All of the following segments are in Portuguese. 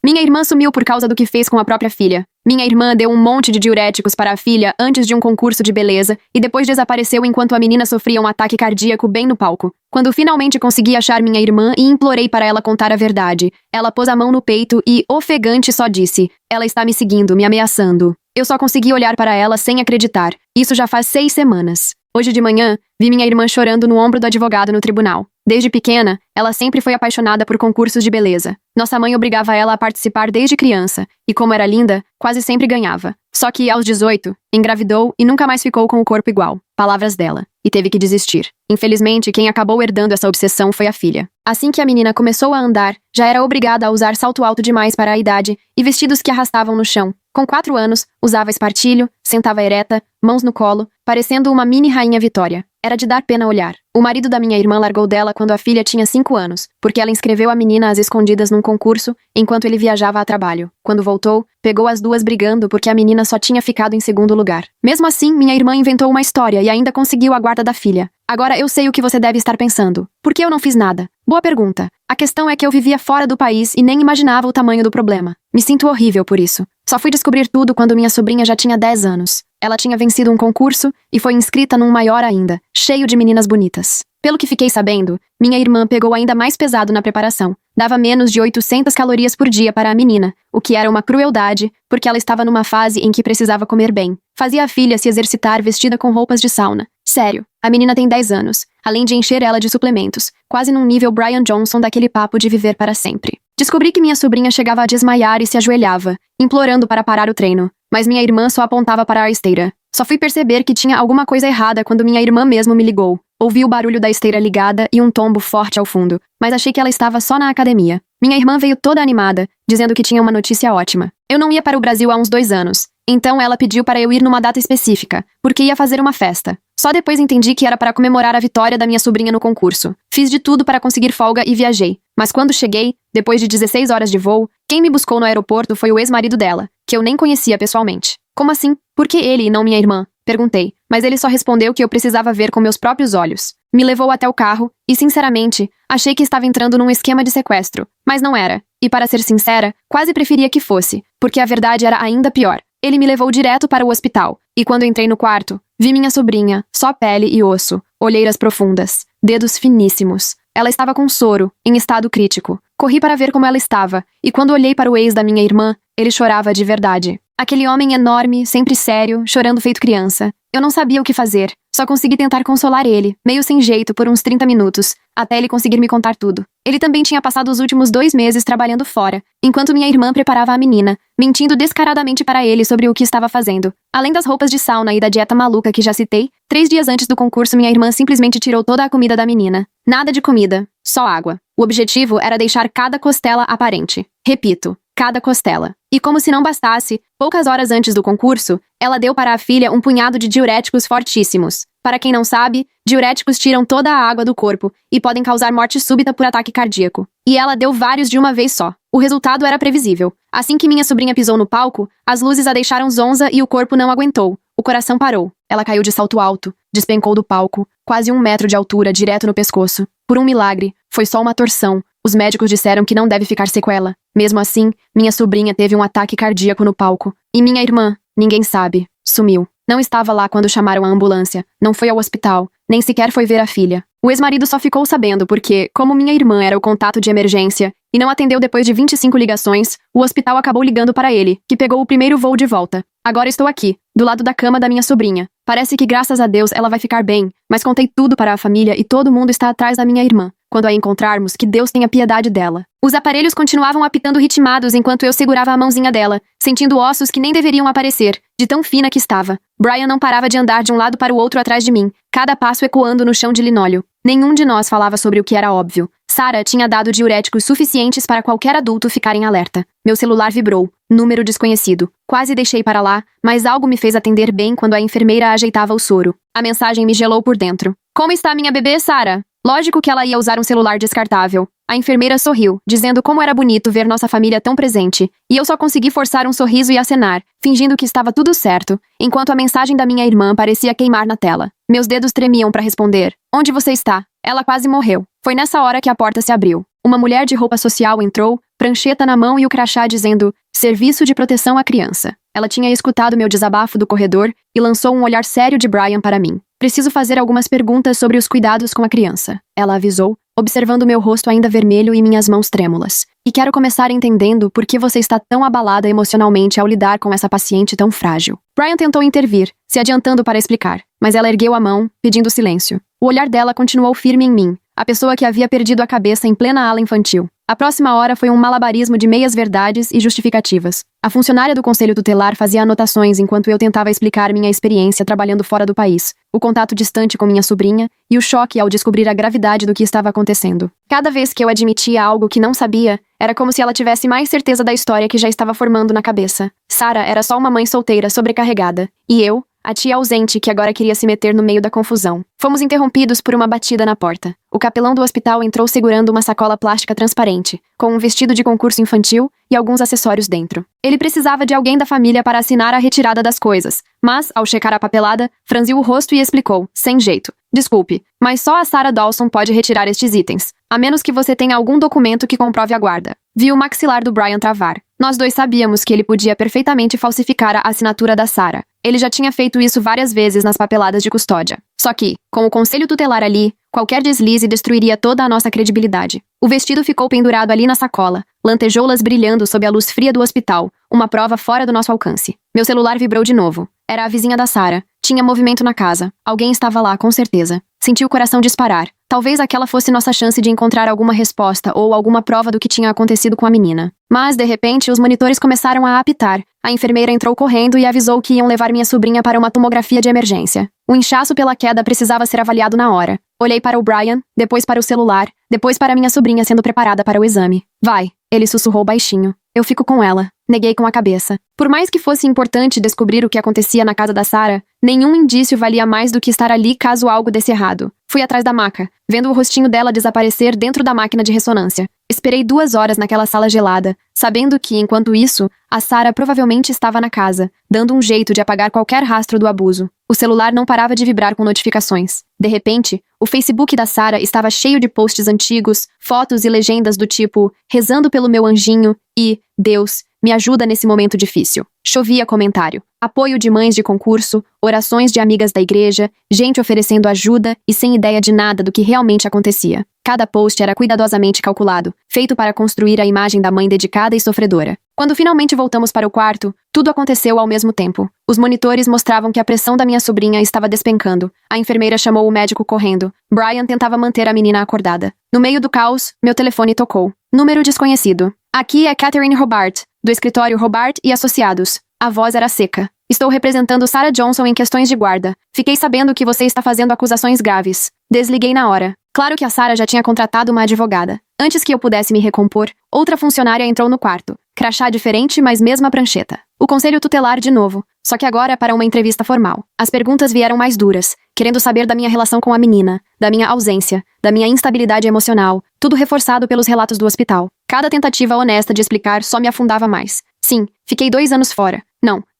Minha irmã sumiu por causa do que fez com a própria filha. Minha irmã deu um monte de diuréticos para a filha antes de um concurso de beleza e depois desapareceu enquanto a menina sofria um ataque cardíaco bem no palco. Quando finalmente consegui achar minha irmã e implorei para ela contar a verdade, ela pôs a mão no peito e, ofegante, só disse: "Ela está me seguindo, me ameaçando." Eu só consegui olhar para ela sem acreditar. Isso já faz 6 semanas. Hoje de manhã, vi minha irmã chorando no ombro do advogado no tribunal. Desde pequena, ela sempre foi apaixonada por concursos de beleza. Nossa mãe obrigava ela a participar desde criança, e como era linda, quase sempre ganhava. Só que, aos 18, engravidou e nunca mais ficou com o corpo igual. Palavras dela. E teve que desistir. Infelizmente, quem acabou herdando essa obsessão foi a filha. Assim que a menina começou a andar, já era obrigada a usar salto alto demais para a idade e vestidos que arrastavam no chão. Com 4 anos, usava espartilho, sentava ereta, mãos no colo, parecendo uma mini rainha Vitória. Era de dar pena olhar. O marido da minha irmã largou dela quando a filha tinha 5 anos, porque ela inscreveu a menina às escondidas num concurso, enquanto ele viajava a trabalho. Quando voltou, pegou as duas brigando porque a menina só tinha ficado em segundo lugar. Mesmo assim, minha irmã inventou uma história e ainda conseguiu a guarda da filha. Agora eu sei o que você deve estar pensando. Por que eu não fiz nada? Boa pergunta. A questão é que eu vivia fora do país e nem imaginava o tamanho do problema. Me sinto horrível por isso. Só fui descobrir tudo quando minha sobrinha já tinha 10 anos. Ela tinha vencido um concurso e foi inscrita num maior ainda, cheio de meninas bonitas. Pelo que fiquei sabendo, minha irmã pegou ainda mais pesado na preparação. Dava menos de 800 calorias por dia para a menina, o que era uma crueldade, porque ela estava numa fase em que precisava comer bem. Fazia a filha se exercitar vestida com roupas de sauna. Sério, a menina tem 10 anos, além de encher ela de suplementos, quase num nível Brian Johnson daquele papo de viver para sempre. Descobri que minha sobrinha chegava a desmaiar e se ajoelhava, implorando para parar o treino, mas minha irmã só apontava para a esteira. Só fui perceber que tinha alguma coisa errada quando minha irmã mesmo me ligou. Ouvi o barulho da esteira ligada e um tombo forte ao fundo, mas achei que ela estava só na academia. Minha irmã veio toda animada, dizendo que tinha uma notícia ótima. Eu não ia para o Brasil há uns 2 anos, então ela pediu para eu ir numa data específica, porque ia fazer uma festa. Só depois entendi que era para comemorar a vitória da minha sobrinha no concurso. Fiz de tudo para conseguir folga e viajei. Mas quando cheguei, depois de 16 horas de voo, quem me buscou no aeroporto foi o ex-marido dela, que eu nem conhecia pessoalmente. Como assim? Por que ele e não minha irmã? Perguntei, mas ele só respondeu que eu precisava ver com meus próprios olhos. Me levou até o carro e, sinceramente, achei que estava entrando num esquema de sequestro. Mas não era. E para ser sincera, quase preferia que fosse, porque a verdade era ainda pior. Ele me levou direto para o hospital, e quando entrei no quarto, vi minha sobrinha, só pele e osso, olheiras profundas, dedos finíssimos. Ela estava com soro, em estado crítico. Corri para ver como ela estava, e quando olhei para o ex da minha irmã, ele chorava de verdade. Aquele homem enorme, sempre sério, chorando feito criança. Eu não sabia o que fazer. Só consegui tentar consolar ele, meio sem jeito, por uns 30 minutos, até ele conseguir me contar tudo. Ele também tinha passado os últimos 2 meses trabalhando fora, enquanto minha irmã preparava a menina, mentindo descaradamente para ele sobre o que estava fazendo. Além das roupas de sauna e da dieta maluca que já citei, 3 dias antes do concurso minha irmã simplesmente tirou toda a comida da menina. Nada de comida, só água. O objetivo era deixar cada costela aparente. Repito, cada costela. E como se não bastasse, poucas horas antes do concurso, ela deu para a filha um punhado de diuréticos fortíssimos. Para quem não sabe, diuréticos tiram toda a água do corpo e podem causar morte súbita por ataque cardíaco. E ela deu vários de uma vez só. O resultado era previsível. Assim que minha sobrinha pisou no palco, as luzes a deixaram zonza e o corpo não aguentou. O coração parou. Ela caiu de salto alto, despencou do palco, quase 1 metro de altura, direto no pescoço. Por um milagre, foi só uma torção. Os médicos disseram que não deve ficar sequela. Mesmo assim, minha sobrinha teve um ataque cardíaco no palco. E minha irmã, ninguém sabe, sumiu. Não estava lá quando chamaram a ambulância, não foi ao hospital, nem sequer foi ver a filha. O ex-marido só ficou sabendo porque, como minha irmã era o contato de emergência e não atendeu depois de 25 ligações, o hospital acabou ligando para ele, que pegou o primeiro voo de volta. Agora estou aqui, do lado da cama da minha sobrinha. Parece que graças a Deus ela vai ficar bem, mas contei tudo para a família e todo mundo está atrás da minha irmã. Quando a encontrarmos, que Deus tenha piedade dela. Os aparelhos continuavam apitando ritmados enquanto eu segurava a mãozinha dela, sentindo ossos que nem deveriam aparecer, de tão fina que estava. Brian não parava de andar de um lado para o outro atrás de mim, cada passo ecoando no chão de linóleo. Nenhum de nós falava sobre o que era óbvio. Sarah tinha dado diuréticos suficientes para qualquer adulto ficar em alerta. Meu celular vibrou. Número desconhecido. Quase deixei para lá, mas algo me fez atender bem quando a enfermeira ajeitava o soro. A mensagem me gelou por dentro. Como está minha bebê, Sarah? Lógico que ela ia usar um celular descartável. A enfermeira sorriu, dizendo como era bonito ver nossa família tão presente, e eu só consegui forçar um sorriso e acenar, fingindo que estava tudo certo, enquanto a mensagem da minha irmã parecia queimar na tela. Meus dedos tremiam para responder. Onde você está? Ela quase morreu. Foi nessa hora que a porta se abriu. Uma mulher de roupa social entrou, prancheta na mão e o crachá dizendo Serviço de Proteção à Criança. Ela tinha escutado meu desabafo do corredor e lançou um olhar sério de Brian para mim. Preciso fazer algumas perguntas sobre os cuidados com a criança. Ela avisou, observando meu rosto ainda vermelho e minhas mãos trêmulas. E quero começar entendendo por que você está tão abalada emocionalmente ao lidar com essa paciente tão frágil. Brian tentou intervir, se adiantando para explicar, mas ela ergueu a mão, pedindo silêncio. O olhar dela continuou firme em mim, a pessoa que havia perdido a cabeça em plena ala infantil. A próxima hora foi um malabarismo de meias-verdades e justificativas. A funcionária do conselho tutelar fazia anotações enquanto eu tentava explicar minha experiência trabalhando fora do país, o contato distante com minha sobrinha e o choque ao descobrir a gravidade do que estava acontecendo. Cada vez que eu admitia algo que não sabia, era como se ela tivesse mais certeza da história que já estava formando na cabeça. Sarah era só uma mãe solteira sobrecarregada, e eu, a tia ausente que agora queria se meter no meio da confusão. Fomos interrompidos por uma batida na porta. O capelão do hospital entrou segurando uma sacola plástica transparente, com um vestido de concurso infantil e alguns acessórios dentro. Ele precisava de alguém da família para assinar a retirada das coisas, mas, ao checar a papelada, franziu o rosto e explicou, sem jeito. Desculpe, mas só a Sarah Dawson pode retirar estes itens, a menos que você tenha algum documento que comprove a guarda. Vi o maxilar do Brian travar. Nós dois sabíamos que ele podia perfeitamente falsificar a assinatura da Sarah. Ele já tinha feito isso várias vezes nas papeladas de custódia. Só que, com o conselho tutelar ali, qualquer deslize destruiria toda a nossa credibilidade. O vestido ficou pendurado ali na sacola, lantejoulas brilhando sob a luz fria do hospital, uma prova fora do nosso alcance. Meu celular vibrou de novo. Era a vizinha da Sarah. Tinha movimento na casa. Alguém estava lá, com certeza. Senti o coração disparar. Talvez aquela fosse nossa chance de encontrar alguma resposta ou alguma prova do que tinha acontecido com a menina. Mas, de repente, os monitores começaram a apitar. A enfermeira entrou correndo e avisou que iam levar minha sobrinha para uma tomografia de emergência. O inchaço pela queda precisava ser avaliado na hora. Olhei para o Brian, depois para o celular, depois para minha sobrinha sendo preparada para o exame. Vai, ele sussurrou baixinho. Eu fico com ela. Neguei com a cabeça. Por mais que fosse importante descobrir o que acontecia na casa da Sarah, nenhum indício valia mais do que estar ali caso algo desse errado. Fui atrás da maca, vendo o rostinho dela desaparecer dentro da máquina de ressonância. Esperei 2 horas naquela sala gelada, sabendo que, enquanto isso, a Sarah provavelmente estava na casa, dando um jeito de apagar qualquer rastro do abuso. O celular não parava de vibrar com notificações. De repente, o Facebook da Sarah estava cheio de posts antigos, fotos e legendas do tipo rezando pelo meu anjinho e Deus, me ajuda nesse momento difícil. Chovia comentário. Apoio de mães de concurso, orações de amigas da igreja, gente oferecendo ajuda e sem ideia de nada do que realmente acontecia. Cada post era cuidadosamente calculado, feito para construir a imagem da mãe dedicada e sofredora. Quando finalmente voltamos para o quarto, tudo aconteceu ao mesmo tempo. Os monitores mostravam que a pressão da minha sobrinha estava despencando. A enfermeira chamou o médico correndo. Brian tentava manter a menina acordada. No meio do caos, meu telefone tocou. Número desconhecido. Aqui é Catherine Hobart, do escritório Hobart e Associados. A voz era seca. Estou representando Sarah Johnson em questões de guarda. Fiquei sabendo que você está fazendo acusações graves. Desliguei na hora. Claro que a Sarah já tinha contratado uma advogada. Antes que eu pudesse me recompor, outra funcionária entrou no quarto. Crachá diferente, mas mesma prancheta. O conselho tutelar de novo, só que agora para uma entrevista formal. As perguntas vieram mais duras, querendo saber da minha relação com a menina, da minha ausência, da minha instabilidade emocional, tudo reforçado pelos relatos do hospital. Cada tentativa honesta de explicar só me afundava mais. Sim, fiquei 2 anos fora.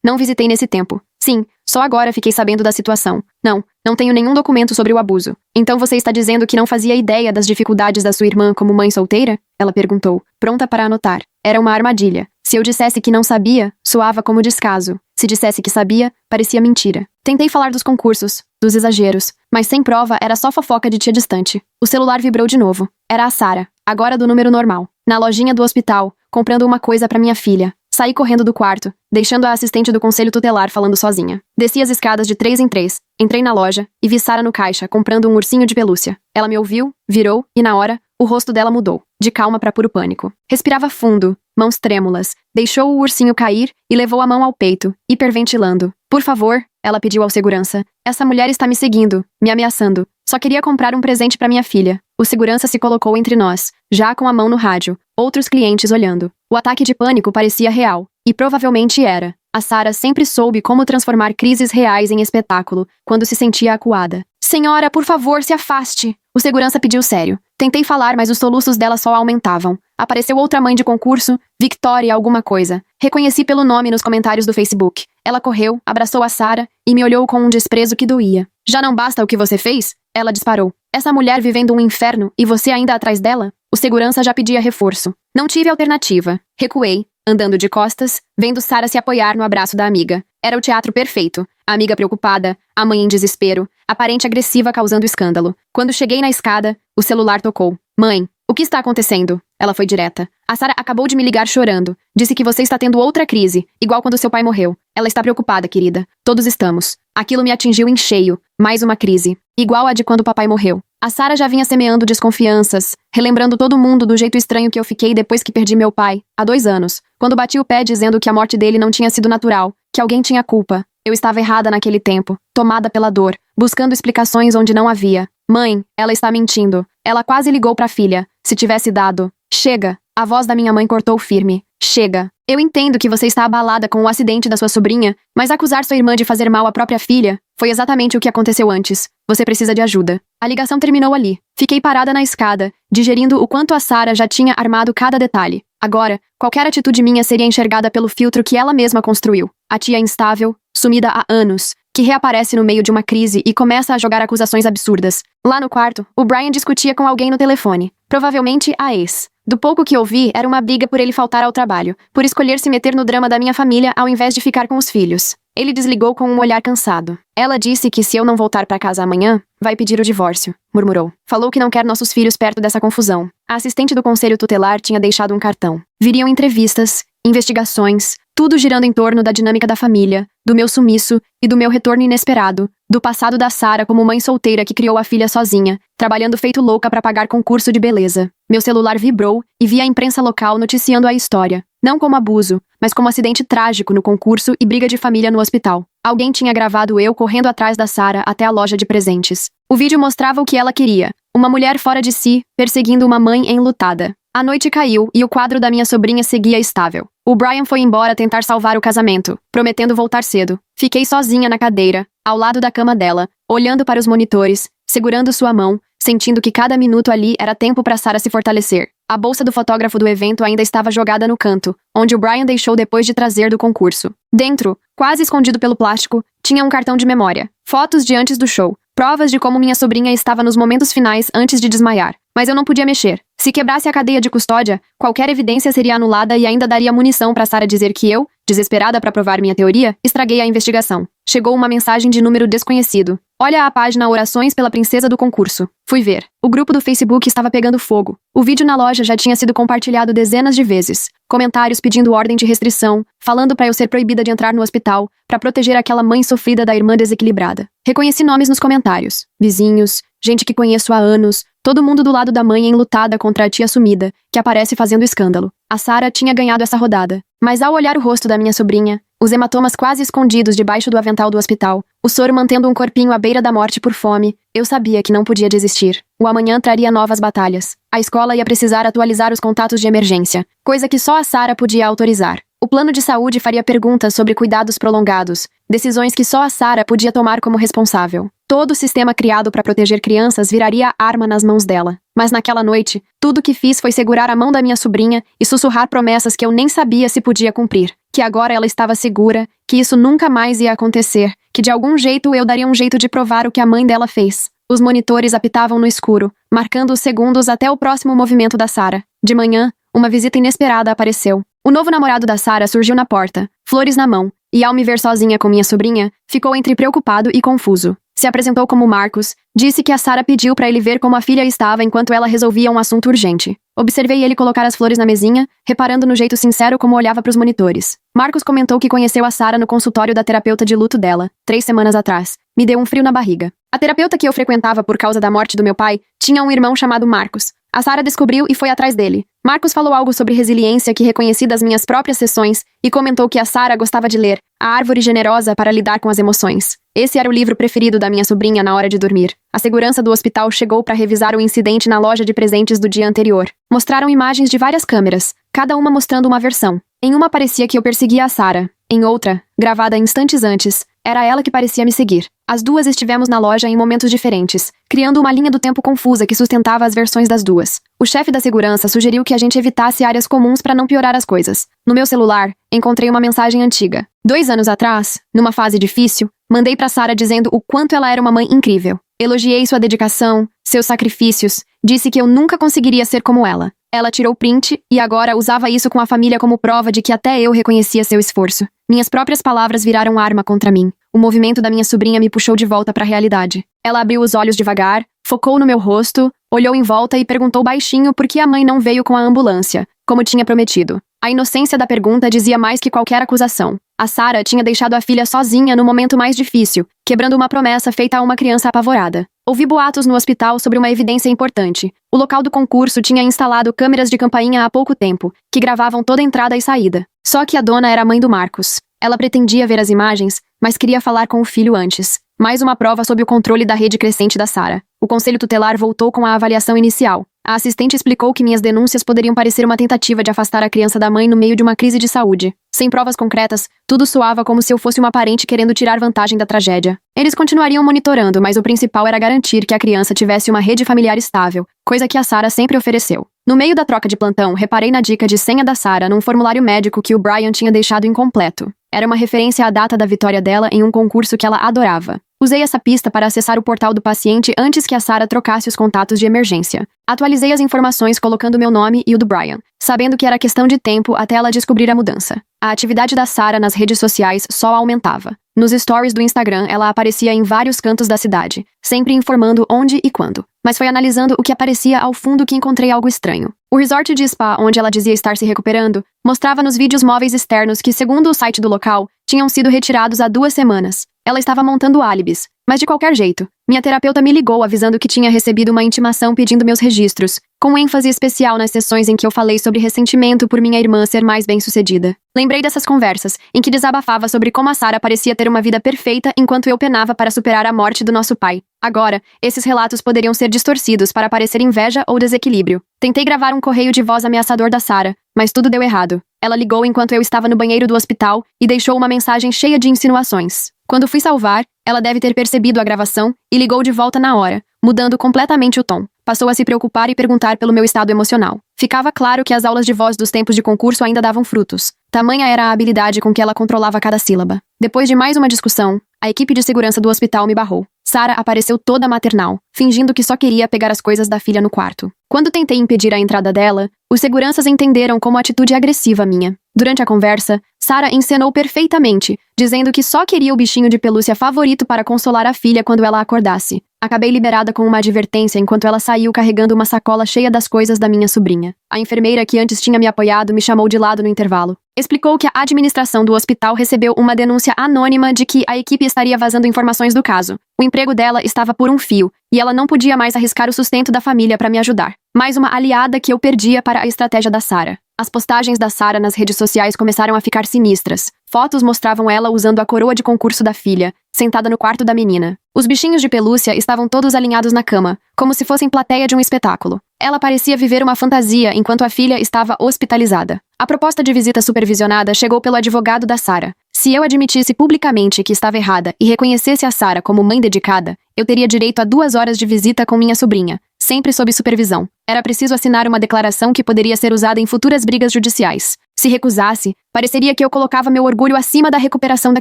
Não visitei nesse tempo. Sim, só agora fiquei sabendo da situação. Não tenho nenhum documento sobre o abuso. Então você está dizendo que não fazia ideia das dificuldades da sua irmã como mãe solteira? Ela perguntou, pronta para anotar. Era uma armadilha. Se eu dissesse que não sabia, soava como descaso. Se dissesse que sabia, parecia mentira. Tentei falar dos concursos, dos exageros, mas sem prova era só fofoca de tia distante. O celular vibrou de novo. Era a Sarah, agora do número normal. Na lojinha do hospital, comprando uma coisa para minha filha. Saí correndo do quarto, deixando a assistente do conselho tutelar falando sozinha. Desci as escadas de 3 em 3, entrei na loja e vi Sarah no caixa, comprando um ursinho de pelúcia. Ela me ouviu, virou e, na hora, o rosto dela mudou, de calma para puro pânico. Respirava fundo, mãos trêmulas, deixou o ursinho cair e levou a mão ao peito, hiperventilando. Por favor, ela pediu ao segurança. Essa mulher está me seguindo, me ameaçando. Só queria comprar um presente para minha filha. O segurança se colocou entre nós, já com a mão no rádio, outros clientes olhando. O ataque de pânico parecia real, e provavelmente era. A Sarah sempre soube como transformar crises reais em espetáculo, quando se sentia acuada. Senhora, por favor, se afaste! O segurança pediu sério. Tentei falar, mas os soluços dela só aumentavam. Apareceu outra mãe de concurso, Victoria alguma coisa. Reconheci pelo nome nos comentários do Facebook. Ela correu, abraçou a Sarah e me olhou com um desprezo que doía. Já não basta o que você fez? Ela disparou. Essa mulher vivendo um inferno e você ainda atrás dela? O segurança já pedia reforço. Não tive alternativa. Recuei, andando de costas, vendo Sarah se apoiar no abraço da amiga. Era o teatro perfeito. A amiga preocupada, a mãe em desespero, a parente agressiva causando escândalo. Quando cheguei na escada, o celular tocou. Mãe, o que está acontecendo? Ela foi direta. A Sarah acabou de me ligar chorando. Disse que você está tendo outra crise, igual quando seu pai morreu. Ela está preocupada, querida. Todos estamos. Aquilo me atingiu em cheio. Mais uma crise. Igual a de quando o papai morreu. A Sarah já vinha semeando desconfianças, relembrando todo mundo do jeito estranho que eu fiquei depois que perdi meu pai, há 2 anos, quando bati o pé dizendo que a morte dele não tinha sido natural, que alguém tinha culpa. Eu estava errada naquele tempo, tomada pela dor, buscando explicações onde não havia. Mãe, ela está mentindo. Ela quase ligou para a filha. Se tivesse dado. Chega. A voz da minha mãe cortou firme. Chega. Eu entendo que você está abalada com o acidente da sua sobrinha, mas acusar sua irmã de fazer mal à própria filha foi exatamente o que aconteceu antes. Você precisa de ajuda. A ligação terminou ali. Fiquei parada na escada, digerindo o quanto a Sarah já tinha armado cada detalhe. Agora, qualquer atitude minha seria enxergada pelo filtro que ela mesma construiu. A tia instável, sumida há anos, que reaparece no meio de uma crise e começa a jogar acusações absurdas. Lá no quarto, o Brian discutia com alguém no telefone. Provavelmente a ex. Do pouco que ouvi, era uma briga por ele faltar ao trabalho, por escolher se meter no drama da minha família ao invés de ficar com os filhos. Ele desligou com um olhar cansado. Ela disse que se eu não voltar para casa amanhã, vai pedir o divórcio, murmurou. Falou que não quer nossos filhos perto dessa confusão. A assistente do conselho tutelar tinha deixado um cartão. Viriam entrevistas, investigações, tudo girando em torno da dinâmica da família, do meu sumiço e do meu retorno inesperado, do passado da Sarah como mãe solteira que criou a filha sozinha, trabalhando feito louca para pagar concurso de beleza. Meu celular vibrou e vi a imprensa local noticiando a história, não como abuso, mas como acidente trágico no concurso e briga de família no hospital. Alguém tinha gravado eu correndo atrás da Sarah até a loja de presentes. O vídeo mostrava o que ela queria, uma mulher fora de si, perseguindo uma mãe enlutada. A noite caiu e o quadro da minha sobrinha seguia estável. O Brian foi embora tentar salvar o casamento, prometendo voltar cedo. Fiquei sozinha na cadeira, ao lado da cama dela, olhando para os monitores, segurando sua mão, sentindo que cada minuto ali era tempo para Sarah se fortalecer. A bolsa do fotógrafo do evento ainda estava jogada no canto, onde o Brian deixou depois de trazer do concurso. Dentro, quase escondido pelo plástico, tinha um cartão de memória, fotos de antes do show, provas de como minha sobrinha estava nos momentos finais antes de desmaiar. Mas eu não podia mexer. Se quebrasse a cadeia de custódia, qualquer evidência seria anulada e ainda daria munição para Sarah dizer que eu, desesperada para provar minha teoria, estraguei a investigação. Chegou uma mensagem de número desconhecido. Olha a página Orações pela Princesa do Concurso. Fui ver. O grupo do Facebook estava pegando fogo. O vídeo na loja já tinha sido compartilhado dezenas de vezes. Comentários pedindo ordem de restrição, falando para eu ser proibida de entrar no hospital, para proteger aquela mãe sofrida da irmã desequilibrada. Reconheci nomes nos comentários. Vizinhos, gente que conheço há anos, todo mundo do lado da mãe enlutada contra a tia sumida, que aparece fazendo escândalo. A Sarah tinha ganhado essa rodada. Mas ao olhar o rosto da minha sobrinha, os hematomas quase escondidos debaixo do avental do hospital, o soro mantendo um corpinho à beira da morte por fome, eu sabia que não podia desistir. O amanhã traria novas batalhas. A escola ia precisar atualizar os contatos de emergência, coisa que só a Sarah podia autorizar. O plano de saúde faria perguntas sobre cuidados prolongados, decisões que só a Sarah podia tomar como responsável. Todo o sistema criado para proteger crianças viraria arma nas mãos dela. Mas naquela noite, tudo que fiz foi segurar a mão da minha sobrinha e sussurrar promessas que eu nem sabia se podia cumprir. Que agora ela estava segura, que isso nunca mais ia acontecer, que de algum jeito eu daria um jeito de provar o que a mãe dela fez. Os monitores apitavam no escuro, marcando os segundos até o próximo movimento da Sarah. De manhã, uma visita inesperada apareceu. O novo namorado da Sarah surgiu na porta, flores na mão, e ao me ver sozinha com minha sobrinha, ficou entre preocupado e confuso. Se apresentou como Marcos, disse que a Sarah pediu para ele ver como a filha estava enquanto ela resolvia um assunto urgente. Observei ele colocar as flores na mesinha, reparando no jeito sincero como olhava para os monitores. Marcos comentou que conheceu a Sarah no consultório da terapeuta de luto dela, 3 semanas atrás. Me deu um frio na barriga. A terapeuta que eu frequentava por causa da morte do meu pai tinha um irmão chamado Marcos. A Sarah descobriu e foi atrás dele. Marcos falou algo sobre resiliência que reconheci das minhas próprias sessões e comentou que a Sarah gostava de ler A Árvore Generosa para lidar com as emoções. Esse era o livro preferido da minha sobrinha na hora de dormir. A segurança do hospital chegou para revisar o incidente na loja de presentes do dia anterior. Mostraram imagens de várias câmeras, cada uma mostrando uma versão. Em uma parecia que eu perseguia a Sarah. Em outra, gravada instantes antes, era ela que parecia me seguir. As duas estivemos na loja em momentos diferentes, criando uma linha do tempo confusa que sustentava as versões das duas. O chefe da segurança sugeriu que a gente evitasse áreas comuns para não piorar as coisas. No meu celular, encontrei uma mensagem antiga. 2 anos atrás, numa fase difícil, mandei para Sarah dizendo o quanto ela era uma mãe incrível. Elogiei sua dedicação, seus sacrifícios, disse que eu nunca conseguiria ser como ela. Ela tirou print e agora usava isso com a família como prova de que até eu reconhecia seu esforço. Minhas próprias palavras viraram arma contra mim. O movimento da minha sobrinha me puxou de volta para a realidade. Ela abriu os olhos devagar, focou no meu rosto, olhou em volta e perguntou baixinho por que a mãe não veio com a ambulância, como tinha prometido. A inocência da pergunta dizia mais que qualquer acusação. A Sarah tinha deixado a filha sozinha no momento mais difícil, quebrando uma promessa feita a uma criança apavorada. Ouvi boatos no hospital sobre uma evidência importante. O local do concurso tinha instalado câmeras de campainha há pouco tempo, que gravavam toda a entrada e saída. Só que a dona era a mãe do Marcos. Ela pretendia ver as imagens, mas queria falar com o filho antes. Mais uma prova sob o controle da rede crescente da Sarah. O conselho tutelar voltou com a avaliação inicial. A assistente explicou que minhas denúncias poderiam parecer uma tentativa de afastar a criança da mãe no meio de uma crise de saúde. Sem provas concretas, tudo soava como se eu fosse uma parente querendo tirar vantagem da tragédia. Eles continuariam monitorando, mas o principal era garantir que a criança tivesse uma rede familiar estável, coisa que a Sarah sempre ofereceu. No meio da troca de plantão, reparei na dica de senha da Sarah num formulário médico que o Brian tinha deixado incompleto. Era uma referência à data da vitória dela em um concurso que ela adorava. Usei essa pista para acessar o portal do paciente antes que a Sarah trocasse os contatos de emergência. Atualizei as informações colocando meu nome e o do Brian, sabendo que era questão de tempo até ela descobrir a mudança. A atividade da Sarah nas redes sociais só aumentava. Nos stories do Instagram, ela aparecia em vários cantos da cidade, sempre informando onde e quando. Mas foi analisando o que aparecia ao fundo que encontrei algo estranho. O resort de spa onde ela dizia estar se recuperando mostrava nos vídeos móveis externos que, segundo o site do local, tinham sido retirados há 2 semanas. Ela estava montando álibis, mas de qualquer jeito. Minha terapeuta me ligou avisando que tinha recebido uma intimação pedindo meus registros, com ênfase especial nas sessões em que eu falei sobre ressentimento por minha irmã ser mais bem-sucedida. Lembrei dessas conversas, em que desabafava sobre como a Sarah parecia ter uma vida perfeita enquanto eu penava para superar a morte do nosso pai. Agora, esses relatos poderiam ser distorcidos para parecer inveja ou desequilíbrio. Tentei gravar um correio de voz ameaçador da Sarah, mas tudo deu errado. Ela ligou enquanto eu estava no banheiro do hospital e deixou uma mensagem cheia de insinuações. Quando fui salvar, ela deve ter percebido a gravação e ligou de volta na hora, mudando completamente o tom. Passou a se preocupar e perguntar pelo meu estado emocional. Ficava claro que as aulas de voz dos tempos de concurso ainda davam frutos. Tamanha era a habilidade com que ela controlava cada sílaba. Depois de mais uma discussão, a equipe de segurança do hospital me barrou. Sarah apareceu toda maternal, fingindo que só queria pegar as coisas da filha no quarto. Quando tentei impedir a entrada dela, os seguranças entenderam como atitude agressiva minha. Durante a conversa, Sarah encenou perfeitamente, dizendo que só queria o bichinho de pelúcia favorito para consolar a filha quando ela acordasse. Acabei liberada com uma advertência enquanto ela saiu carregando uma sacola cheia das coisas da minha sobrinha. A enfermeira que antes tinha me apoiado me chamou de lado no intervalo. Explicou que a administração do hospital recebeu uma denúncia anônima de que a equipe estaria vazando informações do caso. O emprego dela estava por um fio, e ela não podia mais arriscar o sustento da família para me ajudar. Mais uma aliada que eu perdia para a estratégia da Sarah. As postagens da Sarah nas redes sociais começaram a ficar sinistras. Fotos mostravam ela usando a coroa de concurso da filha, sentada no quarto da menina. Os bichinhos de pelúcia estavam todos alinhados na cama, como se fossem plateia de um espetáculo. Ela parecia viver uma fantasia enquanto a filha estava hospitalizada. A proposta de visita supervisionada chegou pelo advogado da Sarah. Se eu admitisse publicamente que estava errada e reconhecesse a Sarah como mãe dedicada, eu teria direito a 2 horas de visita com minha sobrinha, sempre sob supervisão. Era preciso assinar uma declaração que poderia ser usada em futuras brigas judiciais. Se recusasse, pareceria que eu colocava meu orgulho acima da recuperação da